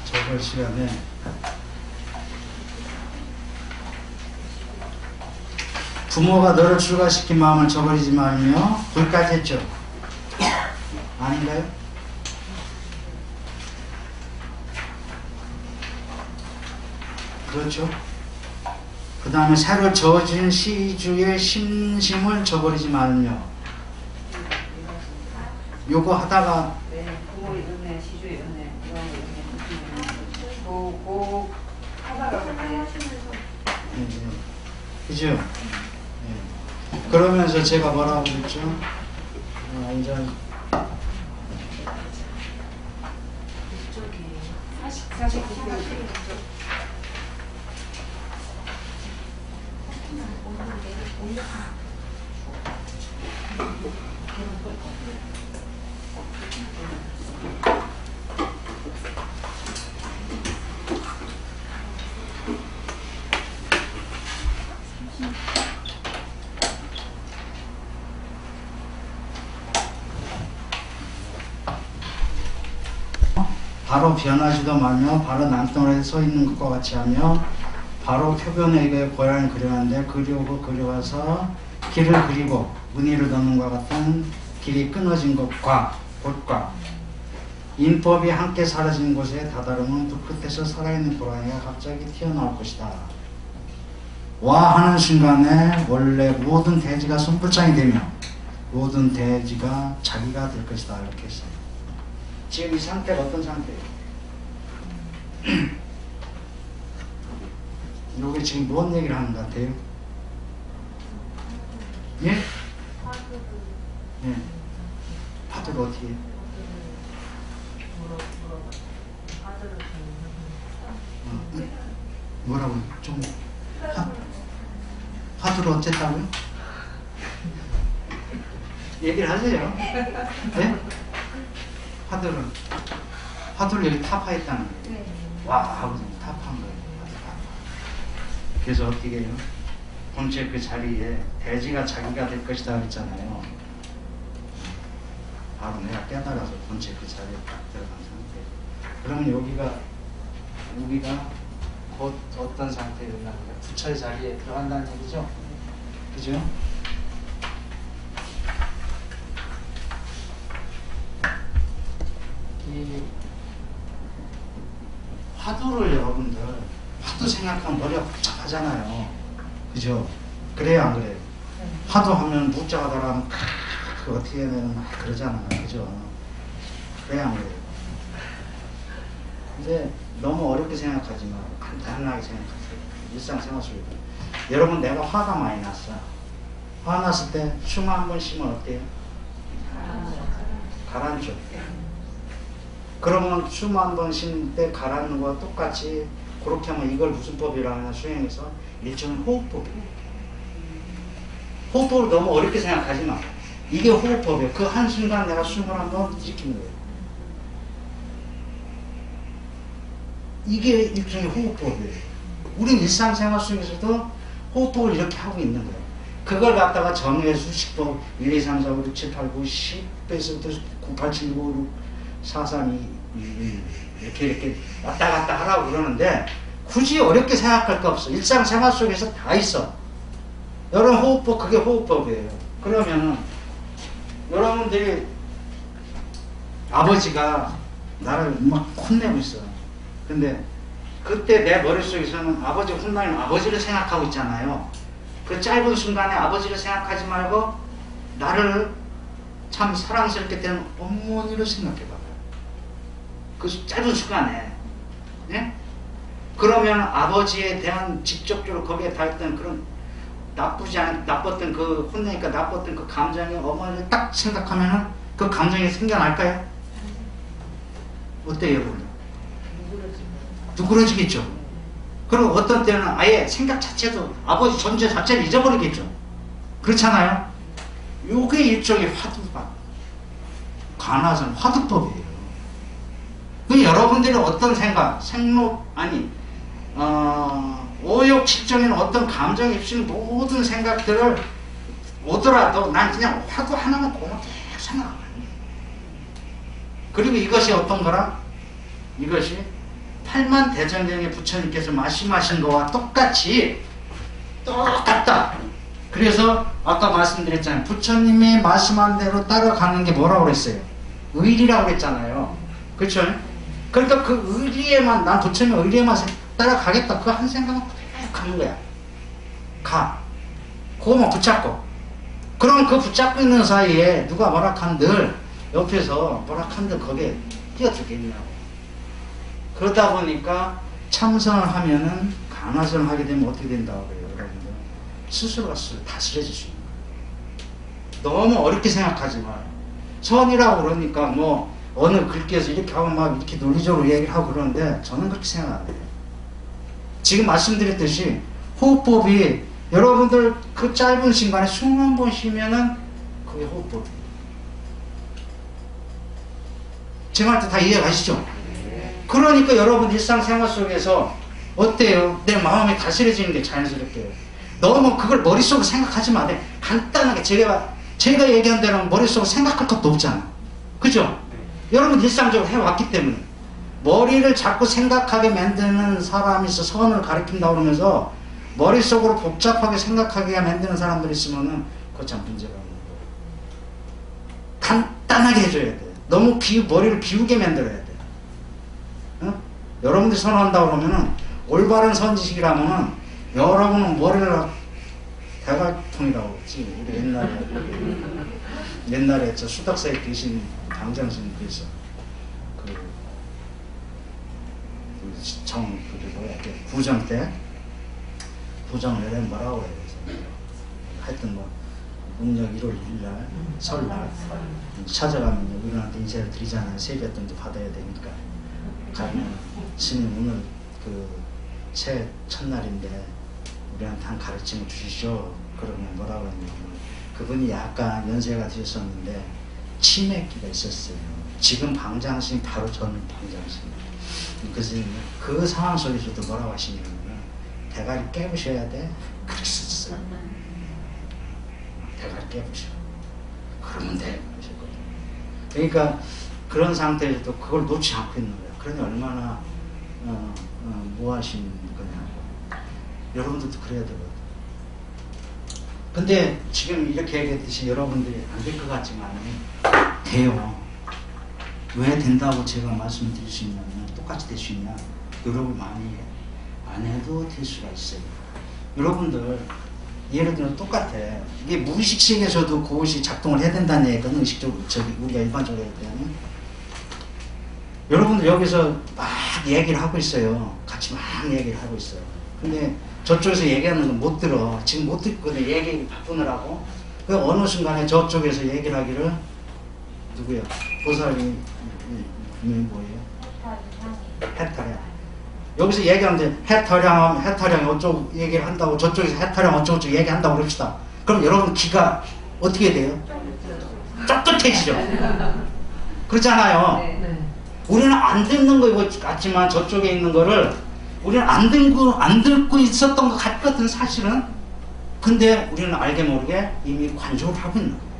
A: 저번 시간에 부모가 너를 출가시킨 마음을 저버리지 말며 거기까지 했죠? 아닌가요? 그렇죠. 그 다음에 새로 저어진 시주의 심심을 저버리지 말며. 요거 하다가
B: 네, 부모의 은혜, 시주의 은혜, 이런 은혜, 고 하다가 그때
A: 그죠? 예. 그러면서 제가 뭐라고 그랬죠? 이제
B: 사실
A: 바로 변하지도 말며 바로 남동에 서 있는 것과 같이 하며 바로 표변에게 고향을 그려하는데 그려와서 길을 그리고 무늬를 넣는 것 같은 길이 끊어진 곳과 인법이 함께 사라진 곳에 다다르면 그 끝에서 살아있는 고라니가 갑자기 튀어나올 것이다. 와 하는 순간에 원래 모든 대지가 손불장이 되며 모든 대지가 자기가 될 것이다. 이렇게 했어요. 지금 이 상태가 어떤 상태예요? 이게 지금 뭔 얘기를 하는 것 같아요? 예? 예. 파도를 어떻게 해요? 뭐라고 좀 파도를 어쨌다고요? 얘기를 하세요. 예? 파도를 여기 타파했다는 거예요. 와 하고 타파한 거예요. 그래서 어떻게 해요? 본체 그 자리에 대지가 자기가 될 것이다 그랬잖아요. 바로 내가 깨달아서 본체 그 자리에 딱 들어간 상태. 그러면 여기가 곧 어떤 상태에 있나 부처의 자리에 들어간다는 얘기죠. 그죠? 이 화두를 여러분들 화두 생각하면 머리가 복잡하잖아요. 그죠? 그래요 안 그래요? 화두 하면 복잡하더라 그 어떻게 해야 되나 그러잖아요. 그죠? 그래요 안 그래요? 이제 너무 어렵게 생각하지 말고 간단하게 생각하세요. 일상생활 속에서 여러분 내가 화가 많이 났어. 화 났을 때 숨 한 번 쉬면 어때요? 가라앉죠. 그러면 숨 한 번 쉴 때 가라앉는 거와 똑같이 그렇게 하면 이걸 무슨 법이라 하나 수행해서 일종의 호흡법이에요. 호흡법을 너무 어렵게 생각하지 마. 이게 호흡법이에요. 그 한순간 내가 숨을 한번 일으키는 거예요. 이게 일종의 호흡법이에요. 우린 일상생활 속에서도 호흡법을 이렇게 하고 있는 거예요. 그걸 갖다가 정의 수식법 1, 2, 3, 4, 5, 6, 7, 8, 9, 10에서부터 9, 8, 7, 9, 6, 4, 3, 2, 1 이렇게 왔다 갔다 하라고 그러는데 굳이 어렵게 생각할 거 없어. 일상생활 속에서 다 있어. 여러분 호흡법 그게 호흡법이에요. 그러면은 여러분들이 아버지가 나를 막 혼내고 있어. 근데 그때 내 머릿속에서는 아버지 혼나는 아버지를 생각하고 있잖아요. 그 짧은 순간에 아버지를 생각하지 말고 나를 참 사랑스럽게 된 어머니를 생각해봐요. 그 짧은 순간에. 예? 그러면 아버지에 대한 직접적으로 거기에 닿았던 그런 나빴던 그 혼내니까 나빴던 그 감정이 어머니를 딱 생각하면은 그 감정이 생겨날까요? 어때요, 여러분? 누그러지겠죠. 그리고 어떤 때는 아예 생각 자체도 아버지 존재 자체를 잊어버리겠죠. 그렇잖아요. 요게 일종의 화두pháp. 관화선 화두법이에요. 그 여러분들이 어떤 생각, 오욕 칠정에는 어떤 감정이 없이는 모든 생각들을 오더라도 난 그냥 화두 하나만 고맙게 생각하는 거예요. 그리고 이것이 어떤 거라? 이것이 팔만대전경의 부처님께서 말씀하신 거와 똑같다. 그래서 아까 말씀드렸잖아요. 부처님이 말씀한 대로 따라가는 게 뭐라고 그랬어요? 의리라고 그랬잖아요. 그렇죠? 그러니까 그 의리에만 난 부처님 의리에만 따라가겠다. 그 한 생각은 가는 거야. 가. 그거만 붙잡고. 그럼 그 붙잡고 있는 사이에 누가 뭐라 한들 옆에서 뭐라 한들 거기에 뛰어들겠냐고. 그러다 보니까 참선을 하면은 간화선을 하게 되면 어떻게 된다고 그래요, 여러분들? 스스로가 다스려질 수 있는 거예요. 너무 어렵게 생각하지 마요. 선이라고 그러니까 뭐 어느 글귀에서 이렇게 하고 막 이렇게 논리적으로 얘기를 하고 그러는데 저는 그렇게 생각 안 해요. 지금 말씀드렸듯이 호흡법이 여러분들 그 짧은 시간에 숨 한 번 쉬면은 그게 호흡법이에요. 제 말 다 이해가시죠? 그러니까 여러분 일상생활 속에서 어때요? 내 마음이 다스려지는 게 자연스럽게. 너무 그걸 머릿속으로 생각하지 마세요. 간단하게 제가 얘기한 대로 머릿속으로 생각할 것도 없잖아. 그죠? 여러분 일상적으로 해왔기 때문에. 머리를 자꾸 생각하게 만드는 사람이 있어 선을 가리킨다고 그러면서 머릿속으로 복잡하게 생각하게 만드는 사람들이 있으면은 그거 참 문제가 있는 거예요. 간단하게 해줘야 돼. 너무 머리를 비우게 만들어야 돼. 어? 여러분들이 선호한다고 그러면은 올바른 선지식이라면은 여러분은 머리를 대갈통이라고 했지. 우리 옛날에 저 수덕사에 계신 방장스님께서 구정 때 구정을 해야 뭐라고 해야 되지? 하여튼 뭐 음력 1월 1일날 설날 찾아가면 우리한테 인사를 드리잖아요. 세뱃돈도 받아야 되니까 가면 스님 오늘 그 새해 첫날인데 우리한테 한 가르침을 주시죠. 그러면 뭐라고 했냐면 그분이 약간 연세가 드셨었는데 치매기가 있었어요. 지금 방장스님 바로 저는 방장스님. 그래서 그 상황 속에서도 뭐라고 하시냐면 대가리 깨부셔야 돼. 그렇게 썼어요. 대가리 깨부셔. 그러면 돼. 그러니까 그런 상태에서도 그걸 놓지 않고 있는 거야. 그러니 얼마나 뭐 하시는 거냐. 여러분들도 그래야 되거든. 근데 지금 이렇게 얘기했듯이 여러분들이 안 될 것 같지만 돼요. 왜 된다고 제가 말씀드릴 수 있냐면 똑같이 될 수 있냐. 노력을 많이 안 해도 될 수가 있어요. 여러분들 예를 들어 똑같아. 이게 무의식 세계에서도 그것이 작동을 해야 된다는 얘기는 의식적으로 우리가 일반적으로 할 때는 여러분들 여기서 막 얘기를 하고 있어요. 같이 막 얘기를 하고 있어요. 근데 저쪽에서 얘기하는 건 못 들어. 지금 못 듣거든. 얘기 바꾸느라고. 그 어느 순간에 저쪽에서 얘기를 하기를 누구야? 보살이 뭐예요? 해탈이야. 여기서 얘기하는데 해탈량 어쩌고 얘기를 한다고 저쪽에서 해탈량 어쩌고 얘기한다고 그럽시다. 그럼 여러분 귀가 어떻게 돼요? 쩍쩍해지죠. 그렇잖아요. 우리는 안 듣는 거 같지만 저쪽에 있는 거를 우리는 안 듣고 있었던 것 같거든 사실은. 근데 우리는 알게 모르게 이미 관조를 하고 있는 거예요.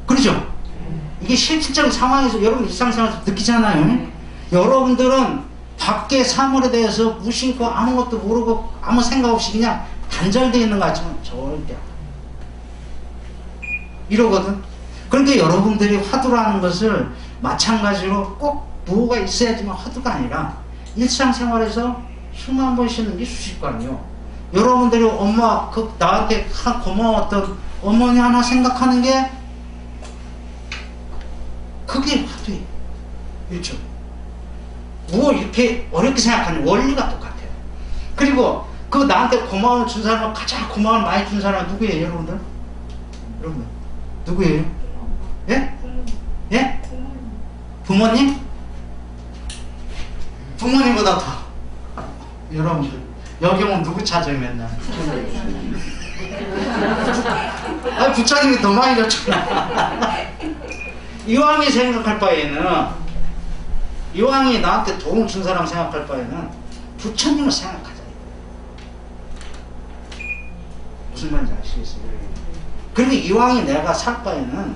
A: 그렇죠? 이게 실질적인 상황에서 여러분 일상생활에서 느끼잖아요. 여러분들은 밖에 사물에 대해서 무심코 아무것도 모르고 아무 생각 없이 그냥 단절되어 있는 것 같지만 절대 이러거든. 그러니까 여러분들이 화두라는 것을 마찬가지로 꼭 뭐가 있어야지만 화두가 아니라 일상생활에서 숨 한 번 쉬는 게 수식관이요. 여러분들이 엄마 나한테 고마웠던 어머니 하나 생각하는 게 그게 화두예요. 그렇죠? 뭐 이렇게 어렵게 생각하는 원리가 똑같아요. 그리고 그 나한테 고마움을 준 사람, 가장 고마움을 많이 준 사람은 누구예요, 여러분들? 여러분들 누구예요? 예? 예? 부모님? 부모님보다 더 여러분들 여기 오면 누구 찾아요 맨날? 아, 부처님이 더 많이 줬잖아. 이왕이 생각할 바에는 이왕이 나한테 도움 준 사람 생각할 바에는 부처님을 생각하자. 무슨 말인지 아시겠어요? 그리고 이왕이 내가 살 바에는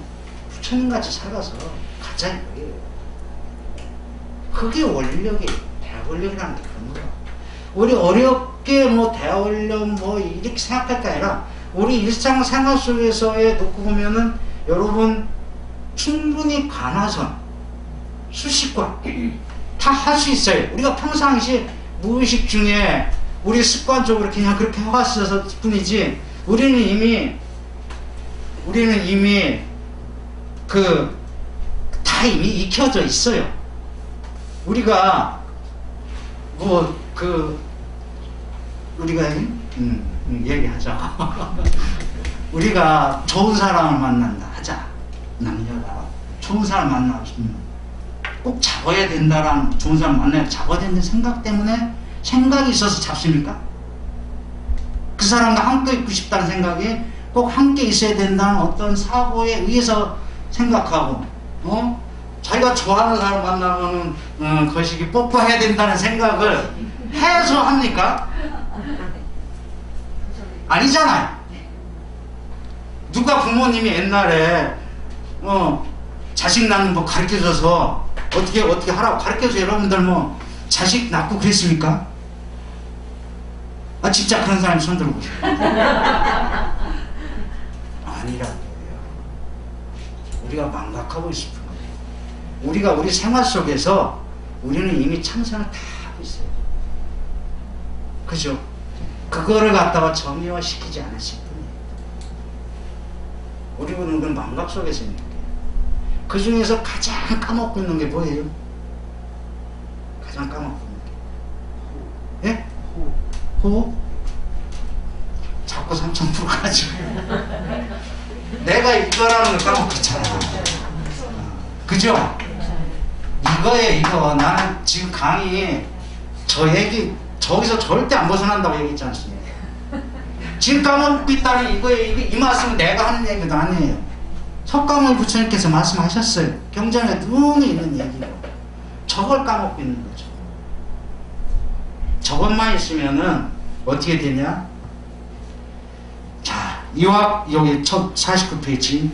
A: 부처님같이 살아서 가자 이거예요. 그게 원력이 대원력이라는 게 그런 거야. 우리 어렵게 뭐 대원력 뭐 이렇게 생각할 게 아니라 우리 일상생활 속에서에 놓고 보면은 여러분 충분히 관화선 수식관 다 할 수 있어요. 우리가 평상시 무의식 중에 우리 습관적으로 그냥 그렇게 해왔을 뿐이지, 우리는 이미 다 이미 익혀져 있어요. 우리가 우리가 얘기하자. 우리가 좋은 사람을 만난다 하자. 남녀가 좋은 사람 만나면 꼭 잡아야 된다라는, 좋은 사람 만나야 잡아야 된다는 생각 때문에, 생각이 있어서 잡습니까? 그 사람과 함께 있고 싶다는 생각이, 꼭 함께 있어야 된다는 어떤 사고에 의해서 생각하고, 자기가 좋아하는 사람 만나면은 거시기 뽀뽀해야 된다는 생각을 해서 합니까? 아니잖아요. 누가 부모님이 옛날에 자식 낳는 법 가르쳐줘서 어떻게 하라고 가르쳐서 여러분들 뭐 자식 낳고 그랬습니까? 진짜 그런 사람이 손 들어보세요. 아니라고요. 우리가 망각하고 있을 뿐이에요. 우리가 우리 생활 속에서 우리는 이미 참선을 다 하고 있어요. 그죠? 그거를 갖다가 정리화시키지 않았을 뿐이에요. 우리는 그건 망각 속에서 있는 거예요. 그 중에서 가장 까먹고 있는 게 뭐예요? 가장 까먹고 있는 게. 예? 호흡? 자꾸 삼천포 가지고. 내가 이거라는 걸 까먹고 있잖아. 그죠? 이거예요, 이거. 나는 지금 강의, 저 얘기, 저기서 절대 안 벗어난다고 얘기했지 않습니까? 지금 까먹고 있다는 이거예요. 이 말씀은 내가 하는 얘기도 아니에요. 석가모니 부처님께서 말씀하셨어요. 경전에 눈이 있는 얘기고. 저걸 까먹고 있는 거죠. 저것만 있으면은 어떻게 되냐? 자, 이와 여기 첫 49페이지.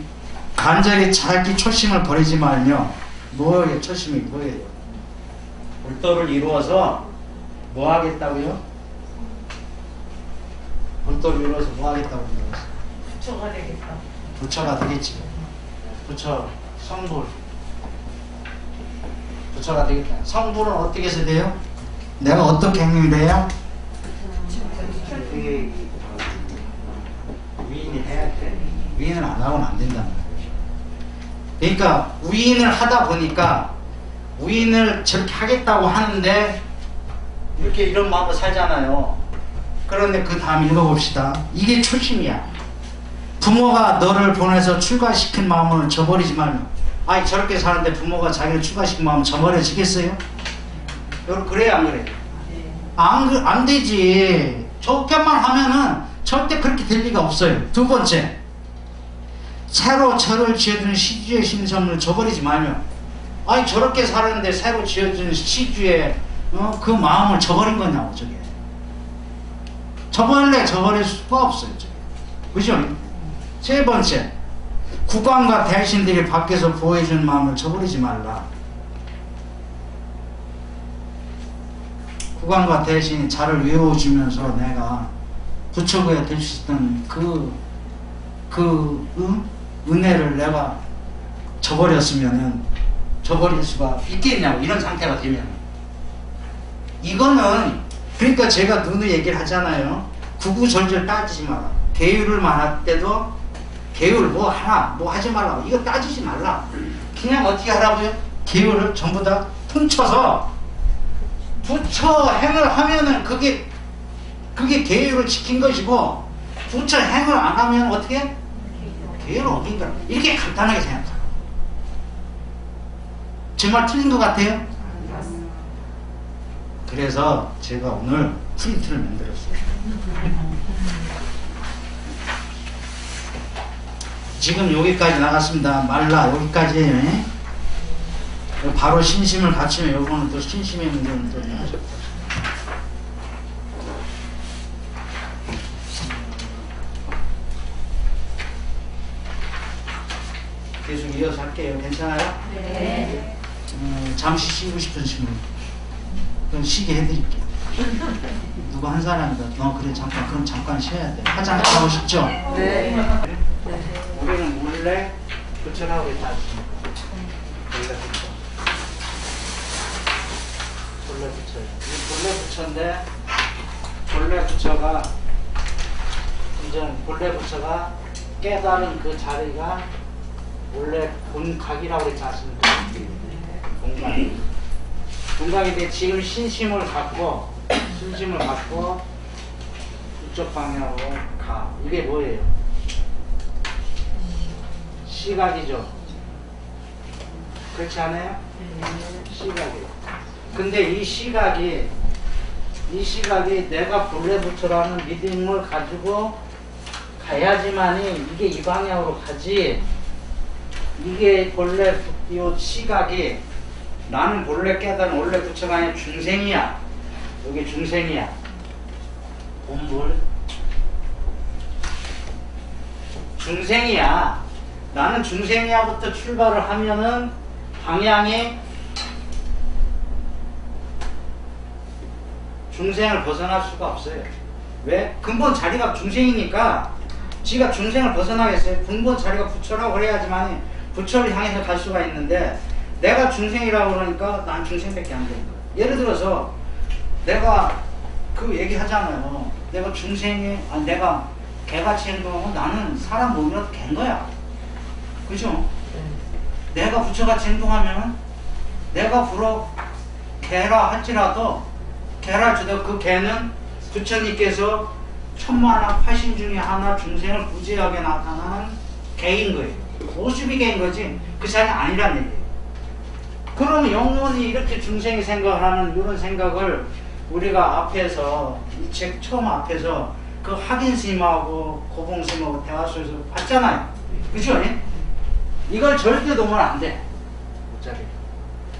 A: 간절히 자기 초심을 버리지 말며. 뭐예요? 초심이 뭐예요? 불도를 이루어서 뭐 하겠다고요? 불도를 이루어서 뭐 하겠다고 그랬어요?
B: 부처가 되겠다.
A: 부처가 되겠지. 부처, 성불. 부처가 되겠다. 성불은 어떻게 해서 돼요? 내가 어떻게 행위돼요? 위인이 해야 돼. 위인을 안 하고는 안 된단 말이에요. 그러니까 위인을 하다 보니까 위인을 저렇게 하겠다고 하는데 이렇게 이런 마음으로 살잖아요. 그런데 그 다음 읽어봅시다. 이게 초심이야. 부모가 너를 보내서 출가시킨 마음을 저버리지 말며. 아니 저렇게 사는데 부모가 자기를 출가시킨 마음을 저버려지겠어요? 여러분 그래요 안 그래요? 안 되지. 저렇게만 하면은 절대 그렇게 될 리가 없어요. 두 번째, 새로 절을 지어주는 시주의 신성을 저버리지 말며. 아니 저렇게 사는데 새로 지어주는 시주의 그 마음을 저버린 거냐고. 저게 저버릴 수가 없어요. 저게. 그죠? 세 번째, 국왕과 대신들이 밖에서 보호해주는 마음을 저버리지 말라. 국왕과 대신이 자를 외워주면서 내가 부처구에 될 수 있던 은혜를 내가 저버렸으면은 저버릴 수가 있겠냐고. 이런 상태가 되면. 이거는 그러니까 제가 누누이 얘기를 하잖아요. 구구절절 따지지 마라. 계율을 말할 때도 계율 뭐 하나 뭐 하지 말라고. 이거 따지지 말라. 그냥 어떻게 하라고요? 계율을 전부 다 퉁쳐서 부처 행을 하면은 그게 계율을 지킨 것이고, 부처 행을 안 하면 어떻게? 계율을 어긴 거라. 이렇게 간단하게 생각하라. 제 말 틀린 것 같아요? 그래서 제가 오늘 프린트를 만들었어요. 지금 여기까지 나갔습니다. 말라 여기까지예요. 바로 신심을 갖추면 요거는 또 신심의 문제는 또 나죠. 계속 이어서 할게요. 괜찮아요?
B: 네.
A: 잠시 쉬고 싶으시면 그럼 쉬게 해드릴게요. 누가 한 사람이다. 그래 잠깐 그럼 잠깐 쉬어야 돼. 화장 하고 싶죠?
B: 네.
A: 우리는 원래 부처라고 했지 않습니까? 본래 부처예요. 이 본래 부처인데 본래 부처가 이제 본래 부처가 깨달은 그 자리가 원래 본각이라고 그랬지 않습니까? 본각. 본각인데 지금 신심을 갖고 이쪽 방향으로 가. 이게 뭐예요? 시각이죠. 그렇지 않아요? 시각이에요. 근데 이 시각이 내가 본래 부처라는 믿음을 가지고 가야지만이 이게 이 방향으로 가지. 이게 본래 이 시각이 나는 본래 깨달은 원래 부처가 아니라 중생이야. 여기 중생이야. 본물 중생이야. 나는 중생이야부터 출발을 하면은 방향이 중생을 벗어날 수가 없어요. 왜? 근본 자리가 중생이니까 지가 중생을 벗어나겠어요. 근본 자리가 부처라고 그래야지만 부처를 향해서 갈 수가 있는데 내가 중생이라고 그러니까 난 중생밖에 안 되는 거예요. 예를 들어서 내가 그 얘기 하잖아요. 내가 중생이, 내가 개같이 행동하고 나는 사람 몸이라도 개인 거야. 그죠? 내가 부처같이 행동하면 내가 개라 할지라도 그 개는 부처님께서 천만한 화신 중에 하나 중생을 구제하게 나타나는 개인 거예요. 모습이 개인 거지 그 사람이 아니란 얘기예요. 그럼 영원히 이렇게 중생이 생각하는 이런 생각을 우리가 앞에서 이 책 처음 앞에서 그 학인 스님하고 고봉 스님하고 대화 속에서 봤잖아요. 그죠? 이걸 절대 놓으면 안 돼.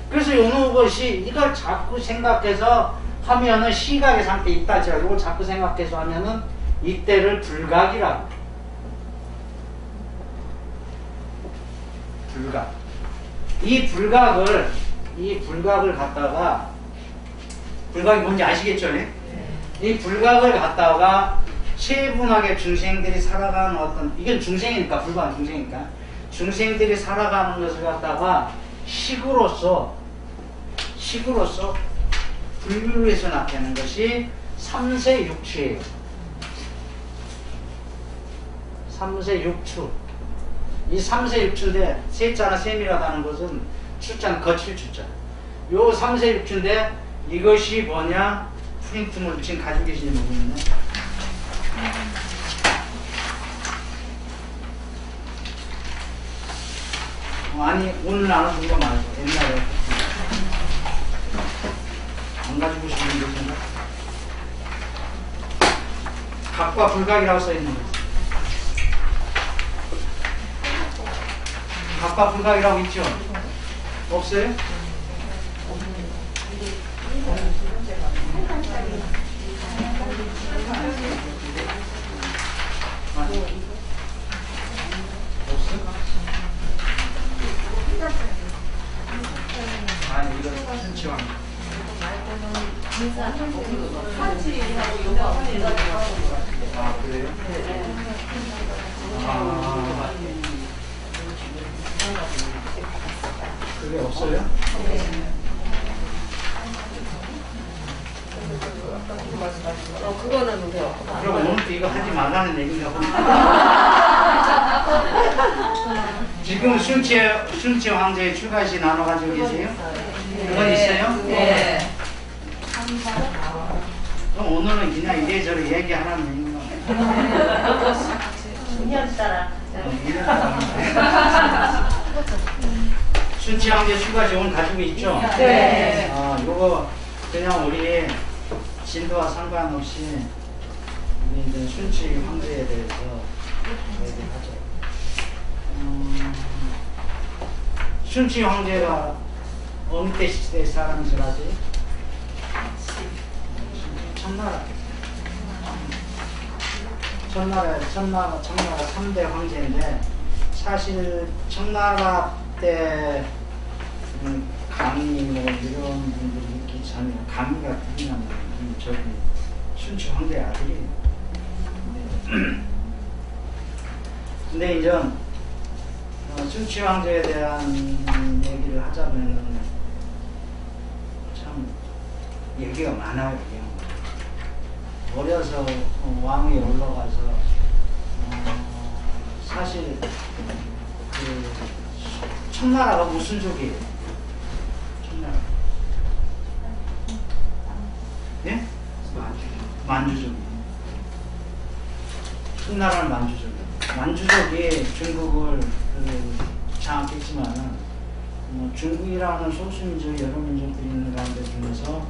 A: 그래서 요런 것이 이걸 자꾸 생각해서 하면은 시각의 상태에 있다 할지라도 이걸 자꾸 생각해서 하면은 이때를 불각이라고. 불각. 이 불각을 갖다가 불각이 뭔지 아시겠죠? 이 불각을 갖다가 세분하게 중생들이 살아가는 어떤 이건 중생이니까 불각은 중생이니까 중생들이 살아가는 것을 갖다가 식으로서 분류해서 나타내는 것이 삼세육추예요. 삼세육추. 이 삼세육추인데 세자나 셈이라는 것은 추자는 거칠 추자. 요 삼세육추인데 이것이 뭐냐? 프린트물 지금 가지고 계시는 부분이네. 아니 오늘 나눠준 거 말고 옛날에 안 가지고 계시는 것인가? 각과 불각이라고 써있는 거지. 각과 불각이라고 있죠? 없어요? 아니 이거 순치왕 아 그래요? 아 그게 없어요?
B: 그거는 돼요.
A: 그럼 오늘도 이거 하지 말라는 얘기인가 보네. 지금 순치 황제의 출가시 나눠가지고 계세요? 그건 있어요?
B: 네.
A: 그럼 오늘은 그냥 이래저래 얘기하라는 얘기인가 보네.
B: 2년 따라.
A: 순치 황제 출가시 오늘 가지고 있죠?
B: 네.
A: 요거 그냥 우리 진도와 상관없이 우리 이제 순치 황제에 대해서 얘기하죠. 순치 황제가 어느 때 시대 사람인지 아세요? 청나라 3대 황제인데 사실 청나라 때 감히 뭐 이런 분들이 있기 전에 감히가 누구냐면 저기 순치 황제의 아들이. 근데 이제 순치 황제에 대한 얘기를 하자면은 참 얘기가 많아요. 얘기가. 어려서 왕이 올라가서 사실 그 청나라가 무슨 족이에요? 청나라. 예? 만주족이에요. 청나라는 만주족이에요. 만주족이 중국을 장악했지만은 중국이라는 소수민족 여러 민족들이 있는 가운데 중에서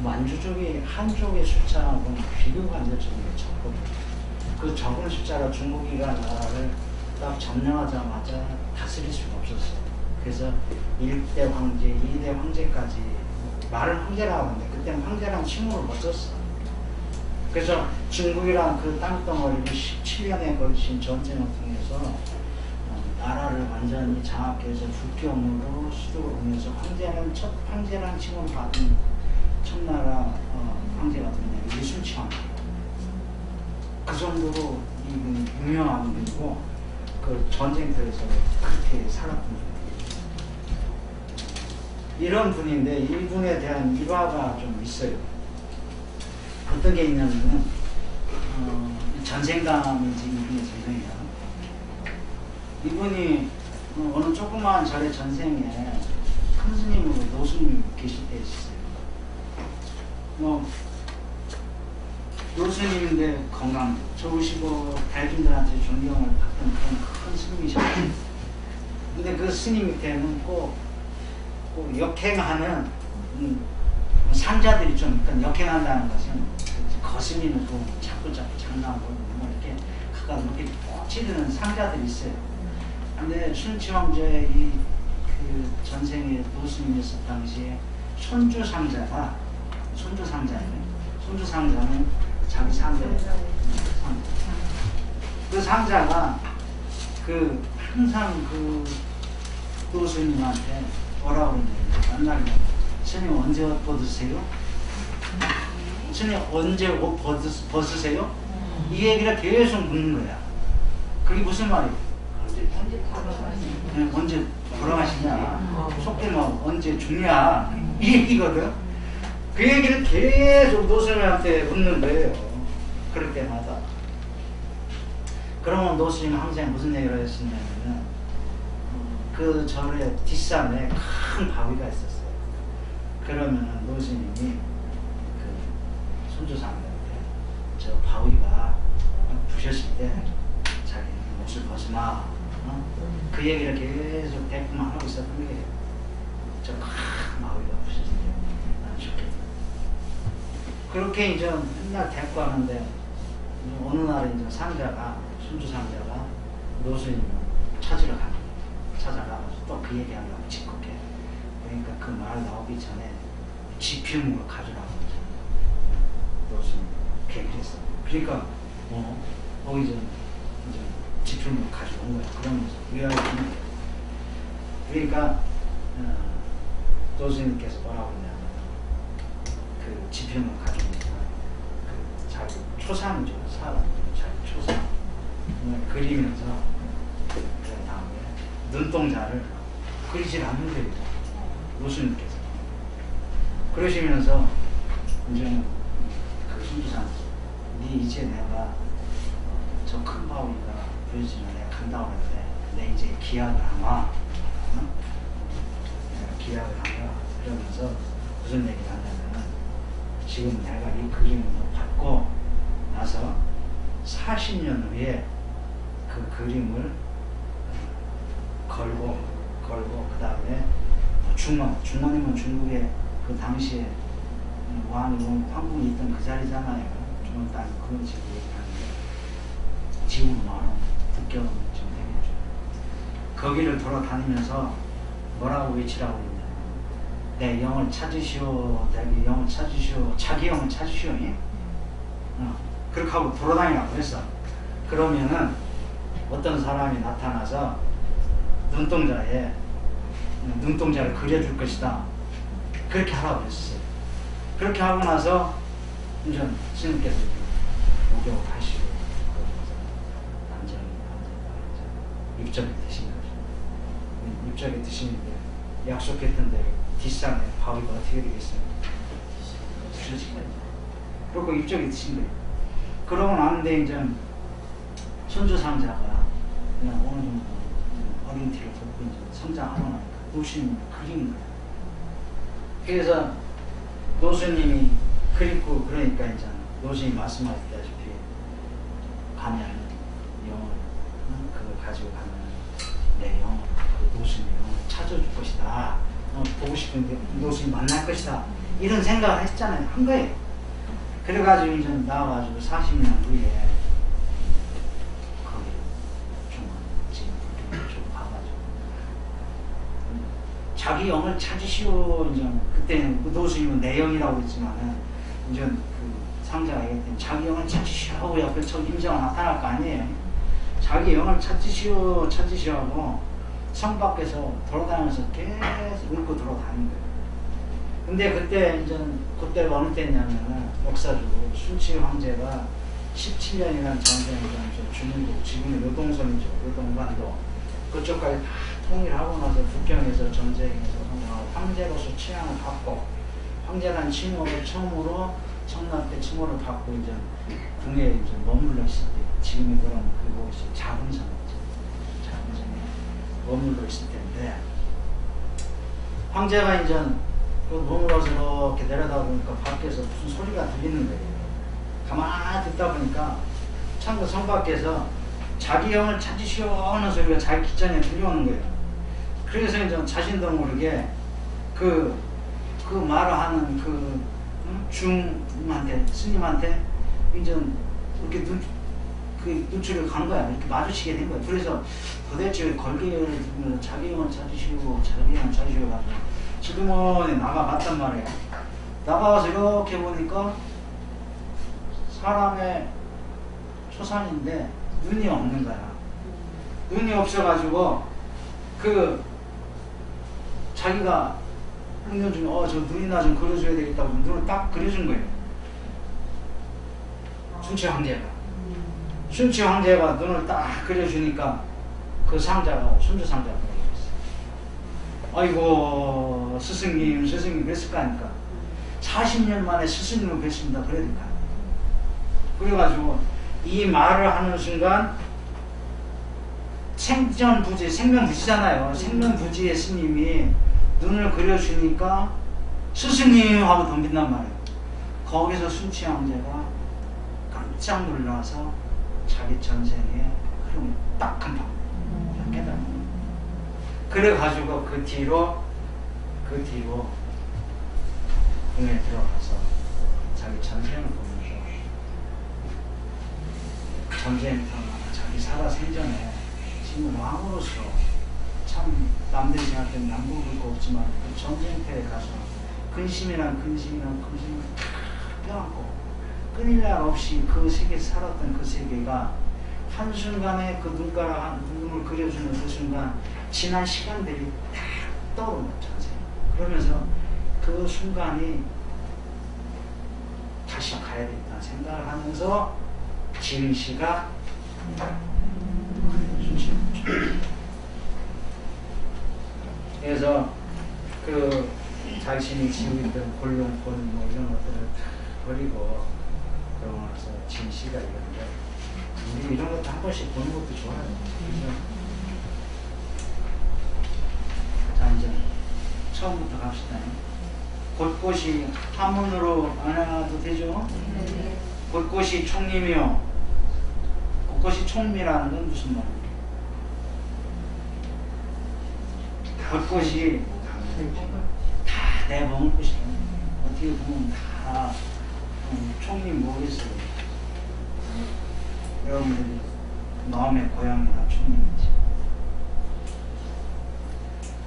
A: 만주족이 한족의 숫자하고는 비교가 안 될 정도로 적거든요. 그 적은 숫자로 중국이라는 나라를 딱 점령하자마자 다스릴 수가 없었어요. 그래서 1대 황제, 2대 황제까지 말을 황제라고 하는데 그때는 황제라는 칭호를 못 썼어. 그래서 중국이란 그 땅덩어리를 17년에 걸친 전쟁을 통해서 나라를 완전히 장악해서 국경으로 수도를 오면서 황제는 첫 황제라는 칭호를 받은 청나라 황제가 누구냐? 이게 순치왕이에요. 그 정도로 유명한 분이고 그 전쟁터에서 그렇게 살았던 분이에요. 이런 분인데 이분에 대한 일화가 좀 있어요. 어떤 게 있냐면은 전생감인지 이분의 전생이야. 이분이 어느 조그마한 절의 전생에 큰 스님으로 노스님이 계실 때 있어요. 노스님인데 건강도 좋으시고 대중들한테 존경을 받던 그런 큰 스님이셨어요. 근데 그 스님 밑에는 꼭 역행하는 상자들이 좀 있거든. 역행한다는 것은 거슬리는 거 자꾸 장난하고 뭐 이렇게 가까이 이렇게 꼭 찌르는 상자들이 있어요. 근데 순치왕조의 그 전생에 노스님이었을 당시에 손주 상자가 손주 상자는 자기 상자예요. 그 상자가 그 항상 그 노스님한테 뭐라고 그러냐면 맨날 스님 언제 옷 벗으세요? 스님 언제 옷 벗으세요? 이 얘기를 계속 묻는 거야. 그게 무슨 말이에요? 언제 돌아가시냐? 속된 말 언제 죽냐? 이 얘기거든. 그 얘기를 계속 노스님한테 묻는 거예요. 그럴 때마다. 그러면 노스님은 항상 무슨 얘기를 했었냐면 그 절의 뒷산에 큰 바위가 있었어요. 그러면 노스님이 그 손주상들한테 저 바위가 부셨을 때 자기 옷을 벗으마. 그 얘기를 계속 대꾸만 하고 있었던 거예요. 저 큰 바위가 부셨을 때 나는 좋겠다. 그렇게 이제 맨날 대꾸하는데 어느 날 이제 상자가 손주 상자가 노스님을 찾으러 갑니다. 찾아가서 또 그 얘기하려고 짓궂게. 그러니까 그 말 나오기 전에 지표물을 가져라고 노스님 계획했어. 그러니까 거기 이제 지표물을 가져온 거야. 그러면서 위하여 그러니까 노스님께서 뭐라고 했냐면 그 지표물을 가져오니까 그 자기 초상이죠. 사람 자기 초상 그리면서 그 다음에 눈동자를 그리질 않는 거예요. 노스님께서. 그러시면서 이제 그 순주상 네 이제 내가 저 큰 바위가 보여지면 내가 간다고 했는데 내 이제 기약을 하마. 내가 기약을 하마. 그러면서 무슨 얘기를 하냐면 지금 내가 이 그림을 받고 나서 40년 후에 그 그림을 걸고 그 다음에 중원이면 중국의 그 당시에 왕이 황궁이 있던 그 자리잖아요. 중원 땅 그런 식으로 얘기하는데 지금 말은 국경 좀 되겠죠. 거기를 돌아다니면서 뭐라고 외치라고 했냐면 내 영을 찾으시오, 내 영을 찾으시오, 자기 영을 찾으시오. 그렇게 하고 돌아다니라고 했어. 그러면은 어떤 사람이 나타나서 눈동자를 그려줄 것이다. 그렇게 하라고 했어요. 그렇게 하고 나서 이제 스님께서 목욕을 하시고 입적에 드신 거죠. 입적에 드시는데 약속했던 대로 뒷산에 바위가 어떻게 되겠어요? 주신 거예요. 그리고 입적이 드신 거예요. 그러고 나는데 이제 손주상자가 그냥 어느 정도 어린 티를 벗고 이제 성장하고 나니까 노스님이 그린 거예요. 그래서 노스님이 그립고 그러니까 이제 노스님이 말씀하셨다시피 가면 영을 그걸 가지고 가면 내 영을 그 노스님의 영을 찾아줄 것이다. 보고 싶은데 노스님 만날 것이다. 이런 생각을 했잖아요. 한 거예요. 그래가지고 이제 나와가지고 40년 후에 거기 지금 좀 가가지고 자기 영을 찾으시오. 이제 그때는 그 노스님은 내 영이라고 했지만은 이제 그 상자가 얘기했더니 자기 영을 찾으시오 하고 옆에 저 임자가 나타날 거 아니에요. 자기 영을 찾으시오 하고 성 밖에서 돌아다니면서 계속 읊고 돌아다닌 거예요. 근데 그때 이제 그때가 어느 때냐면은 역사적으로 순치 황제가 17년이라는 전쟁을 하면서 중국 지금의 요동성이죠. 요동반도 그쪽까지 다 통일하고 나서 북경에서 전쟁에서 황제로서 취향을 받고 황제란 칭호를 처음으로 청남 때 칭호를 받고 이제 궁에 이제 머물러 있을 때 지금의 그런 그곳이 작은 성이죠. 작은 성에 머물러 있을 때인데 황제가 이제 그 머물러서 이렇게 내려다보니까 밖에서 무슨 소리가 들리는 거예요. 가만히 듣다 보니까 참 그 성 밖에서 자기 영을 찾으시오 하는 소리가 자기 귀전에 들려오는 거예요. 그래서 이제 자신도 모르게 그 말을 하는 그 중한테 스님한테 이제 이렇게 눈치를 간 거야. 이렇게 마주치게 된 거야. 그래서 도대체 걸기를 들으면서 자기 영을 찾으시고 자기 영을 찾으시고 가지고 지금은 나가봤단 말이에요. 나가서 이렇게 보니까 사람의 초산인데 눈이 없는 거야. 눈이 없어가지고 그 자기가 운전 중에 저 눈이나 좀 그려줘야 되겠다고 눈을 딱 그려준 거예요. 순치 황제가. 순치 황제가 눈을 딱 그려주니까 그 상자가 순주 상자가 아이고 스승님 뵀을 거 아닙니까? 40년 만에 스승님을 뵀습니다. 그래야 될까? 그래가지고 이 말을 하는 순간 생명부지잖아요. 생명부지의 스님이 눈을 그려주니까 스승님 하고 덤빈단 말이에요. 거기서 순치 황제가 깜짝 놀라서 자기 전생에 흐름을 딱 한 방 깨달은 거예요. 그래가지고 그 뒤로 궁에 들어가서 자기 전생을 보면서 자기 살아 생전에 지금 왕으로서 참 남들이 생각할 때는 남북을 거 없지만 그 전쟁터에 가서 근심이란 근심을 껴안고 끊일날 없이 그 세계에서 살았던 그 세계가 한순간에 그 눈을 그려주는 그 순간 지난 시간들이 다 떠오르는 전생. 그러면서 그 순간이 다시 가야 되겠다는 생각을 하면서 지은 시가 그래서 그 자신이 지고 있던 골룡폰 뭐 이런 것들을 다 버리고 그러고 나서 지은 시가 이런데 우리 이런 것도 한 번씩 보는 것도 좋아요. 자 이제 처음부터 갑시다. 곳곳이 한문으로 안 해도 되죠? 곳곳이 총리며 곳곳이 총리라는 건 무슨 말이에요? 곳곳이 다 내 먹을 것이다. 어떻게 보면 다 총리 뭐겠어요? 여러분들이 마음의 고향이나 총리이지.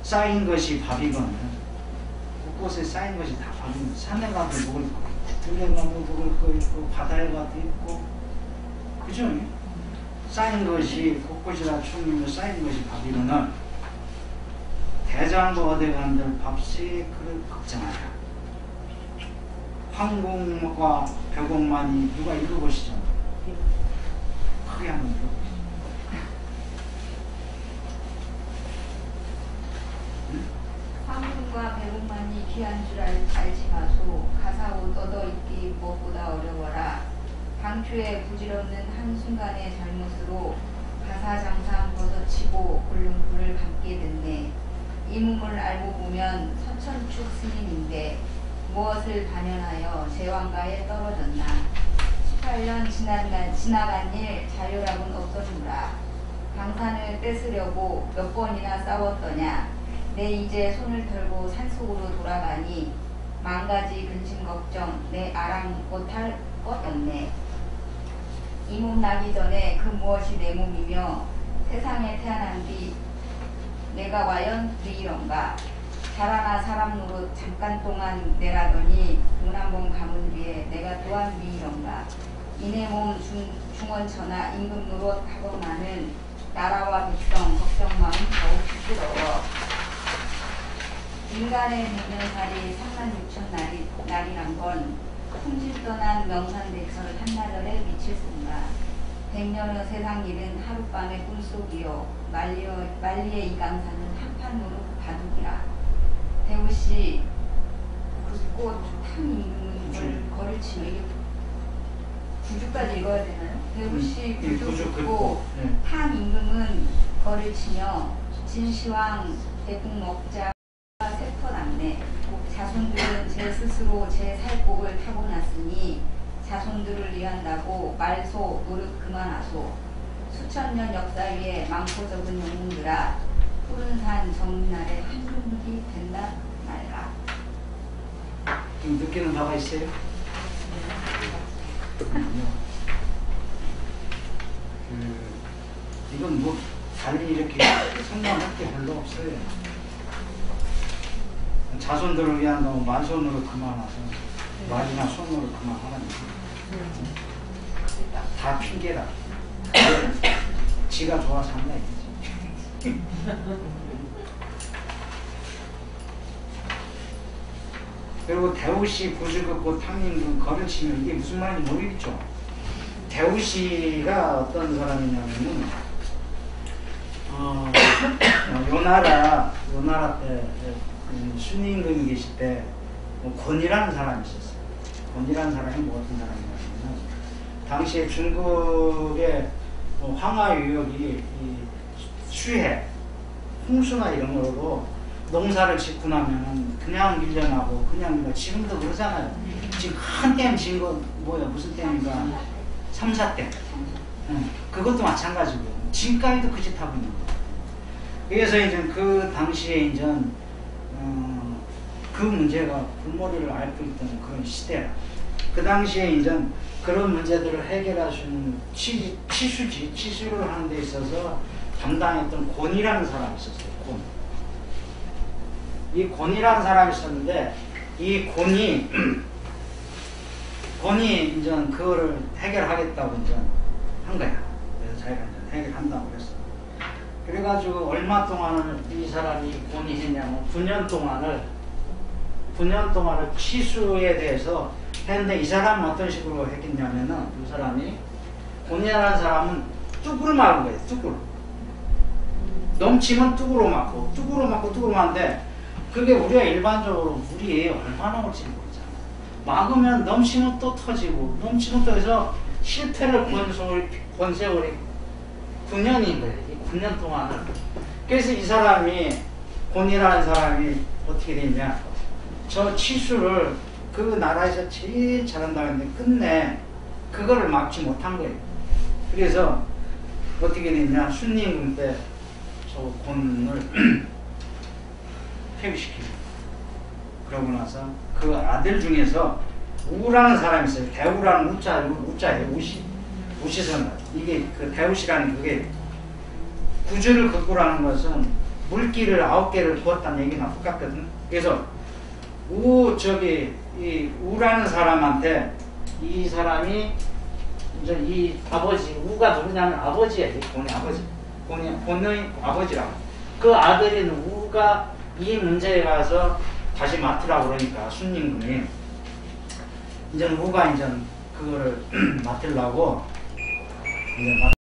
A: 쌓인 것이 밥이거든. 곳곳에 쌓인 것이 다 밥입니다. 산에 가도 먹을 거, 들에 가도 먹을 거 있고, 바다에 가도 있고, 그죠? 쌓인 것이 곳곳이라 총리며 쌓인 것이 밥이거든. 대장부 어디 간들 밥시 그를 걱정하자. 황공과 벼공만이 누가 읽어보시죠? 크게 한번 읽어보시죠.
C: 황금과 배국만이 귀한 줄 알지 마소. 가사오 너도
B: 태초에 부질없는 한순간의 잘못으로 가사장상 벗어치고 골룸불을 감게 됐네. 이 몸을 알고 보면 서천축 스님인데 무엇을 반연하여 제왕가에 떨어졌나. 18년 지나간 일 자유락은 없어지라. 강산을 뺏으려고 몇 번이나 싸웠더냐. 내 이제 손을 털고 산속으로 돌아가니 만가지 근심 걱정 내 아랑곳할 것 없네. 이 몸 나기 전에 그 무엇이 내 몸이며 세상에 태어난 뒤 내가 과연 누이런가. 자라나 사람 노릇 잠깐 동안 내라더니 돈 한 번 감은 뒤에 내가 또한 누이런가. 이내 몸 중원처나 임금 노릇 하고만은 나라와 백성 걱정 마음 더욱 부끄러워. 인간의 100년살이 36,000 날이란 건 품질 떠난 명산백설 한나절에 미칠 순가. 100년의 세상 일은 하룻밤의 꿈속이요 만리의 이강산은 한판으로 바둑이라. 대우씨 굵고 탐 임금은 거를 치며 이게 9주까지 읽어야 되나요? 대우씨 굵고 탐 임금은 거를 치며 진시황 대국 먹자 세터남네. 자손들은 제 스스로 제 살복을 타고났으니 자손들을 위한다고 말소 노릇 그만하소. 수천 년 역사 위에 많고 적은 영웅들아 푸른 산 정날에 한 눈물이 된다 말라.
A: 좀 느끼는 바가 있어요? 이건 뭐 달리 이렇게 설명할 게 별로 없어요. 자손들을 위한다고 만손으로 그만하서 말이나 손으로 그만하라는 거예요. 다 핑계라. 지가 좋아서 한다 이거지. 그리고 대우씨 부주긋고 탕림군 거르치면 이게 무슨 말인지 모르겠죠. 대우씨가 어떤 사람이냐면은 요나라 때 순임금이 계실 때 권이라는 사람이 있었어요. 권이라는 사람이 뭐 어떤 사람이냐면 당시에 중국의 황하 유역이 수해, 홍수나 이런 거로 농사를 짓고 나면 그냥 밀려나고 그냥 지금도 그러잖아요. 지금 큰 댐 지은 거 뭐야 무슨 댐인가? 삼사댐. 그것도 마찬가지고 지금까지도 그 짓 하고 있는 거예요. 그래서 이제 그 당시에 이제 그 문제가 골머리를 앓고 있던 그런 시대라. 그 당시에 이제 그런 문제들을 해결할 수 있는 치수를 하는 데 있어서 담당했던 곤이라는 사람이 있었어요. 곤. 이 곤이라는 사람이 있었는데 이 곤이 이제 그거를 해결하겠다고 이제 한 거야. 그래서 자기가 이제 해결한다고 그랬어. 그래가지고 얼마 동안을 이 사람이 곤이 했냐면 9년 동안을 치수에 대해서 했는데 이 사람은 어떤 식으로 했겠냐면은 이 사람이 곤이라는 사람은 뚝으로 막은 거예요. 뚝으로. 넘치면 뚝으로 막고 막는데 그게 우리가 일반적으로 물이 얼마나 올지 모르잖아. 막으면 넘치면 또 터지고 넘치면 또 해서 실패를 본 세월이 9년인 거예요. 9년 동안을. 그래서 이 사람이 곤이라는 사람이 어떻게 됐냐. 저 치수를 그 나라에서 제일 잘한다고 했는데 끝내 그거를 막지 못한 거예요. 그래서 어떻게 됐냐. 순임금 때 저 곤을 폐위시키고 그러고 나서 그 아들 중에서 우라는 사람이 있어요. 대우라는 우자예요. 우시선. 이게 그 대우시라는 그게 구주를 긋고라는 것은 물기를 9개를 부었다는 얘기나 똑같거든. 그래서 이 우라는 사람한테 이 사람이 이제 이 아버지 우가 누구냐면 아버지예요. 곤의 아버지라고. 그 아들인 우가 이 문제에 가서 다시 맡으라고 그러니까 순임금이 이제 우가 이제 그거를 맡으려고 이제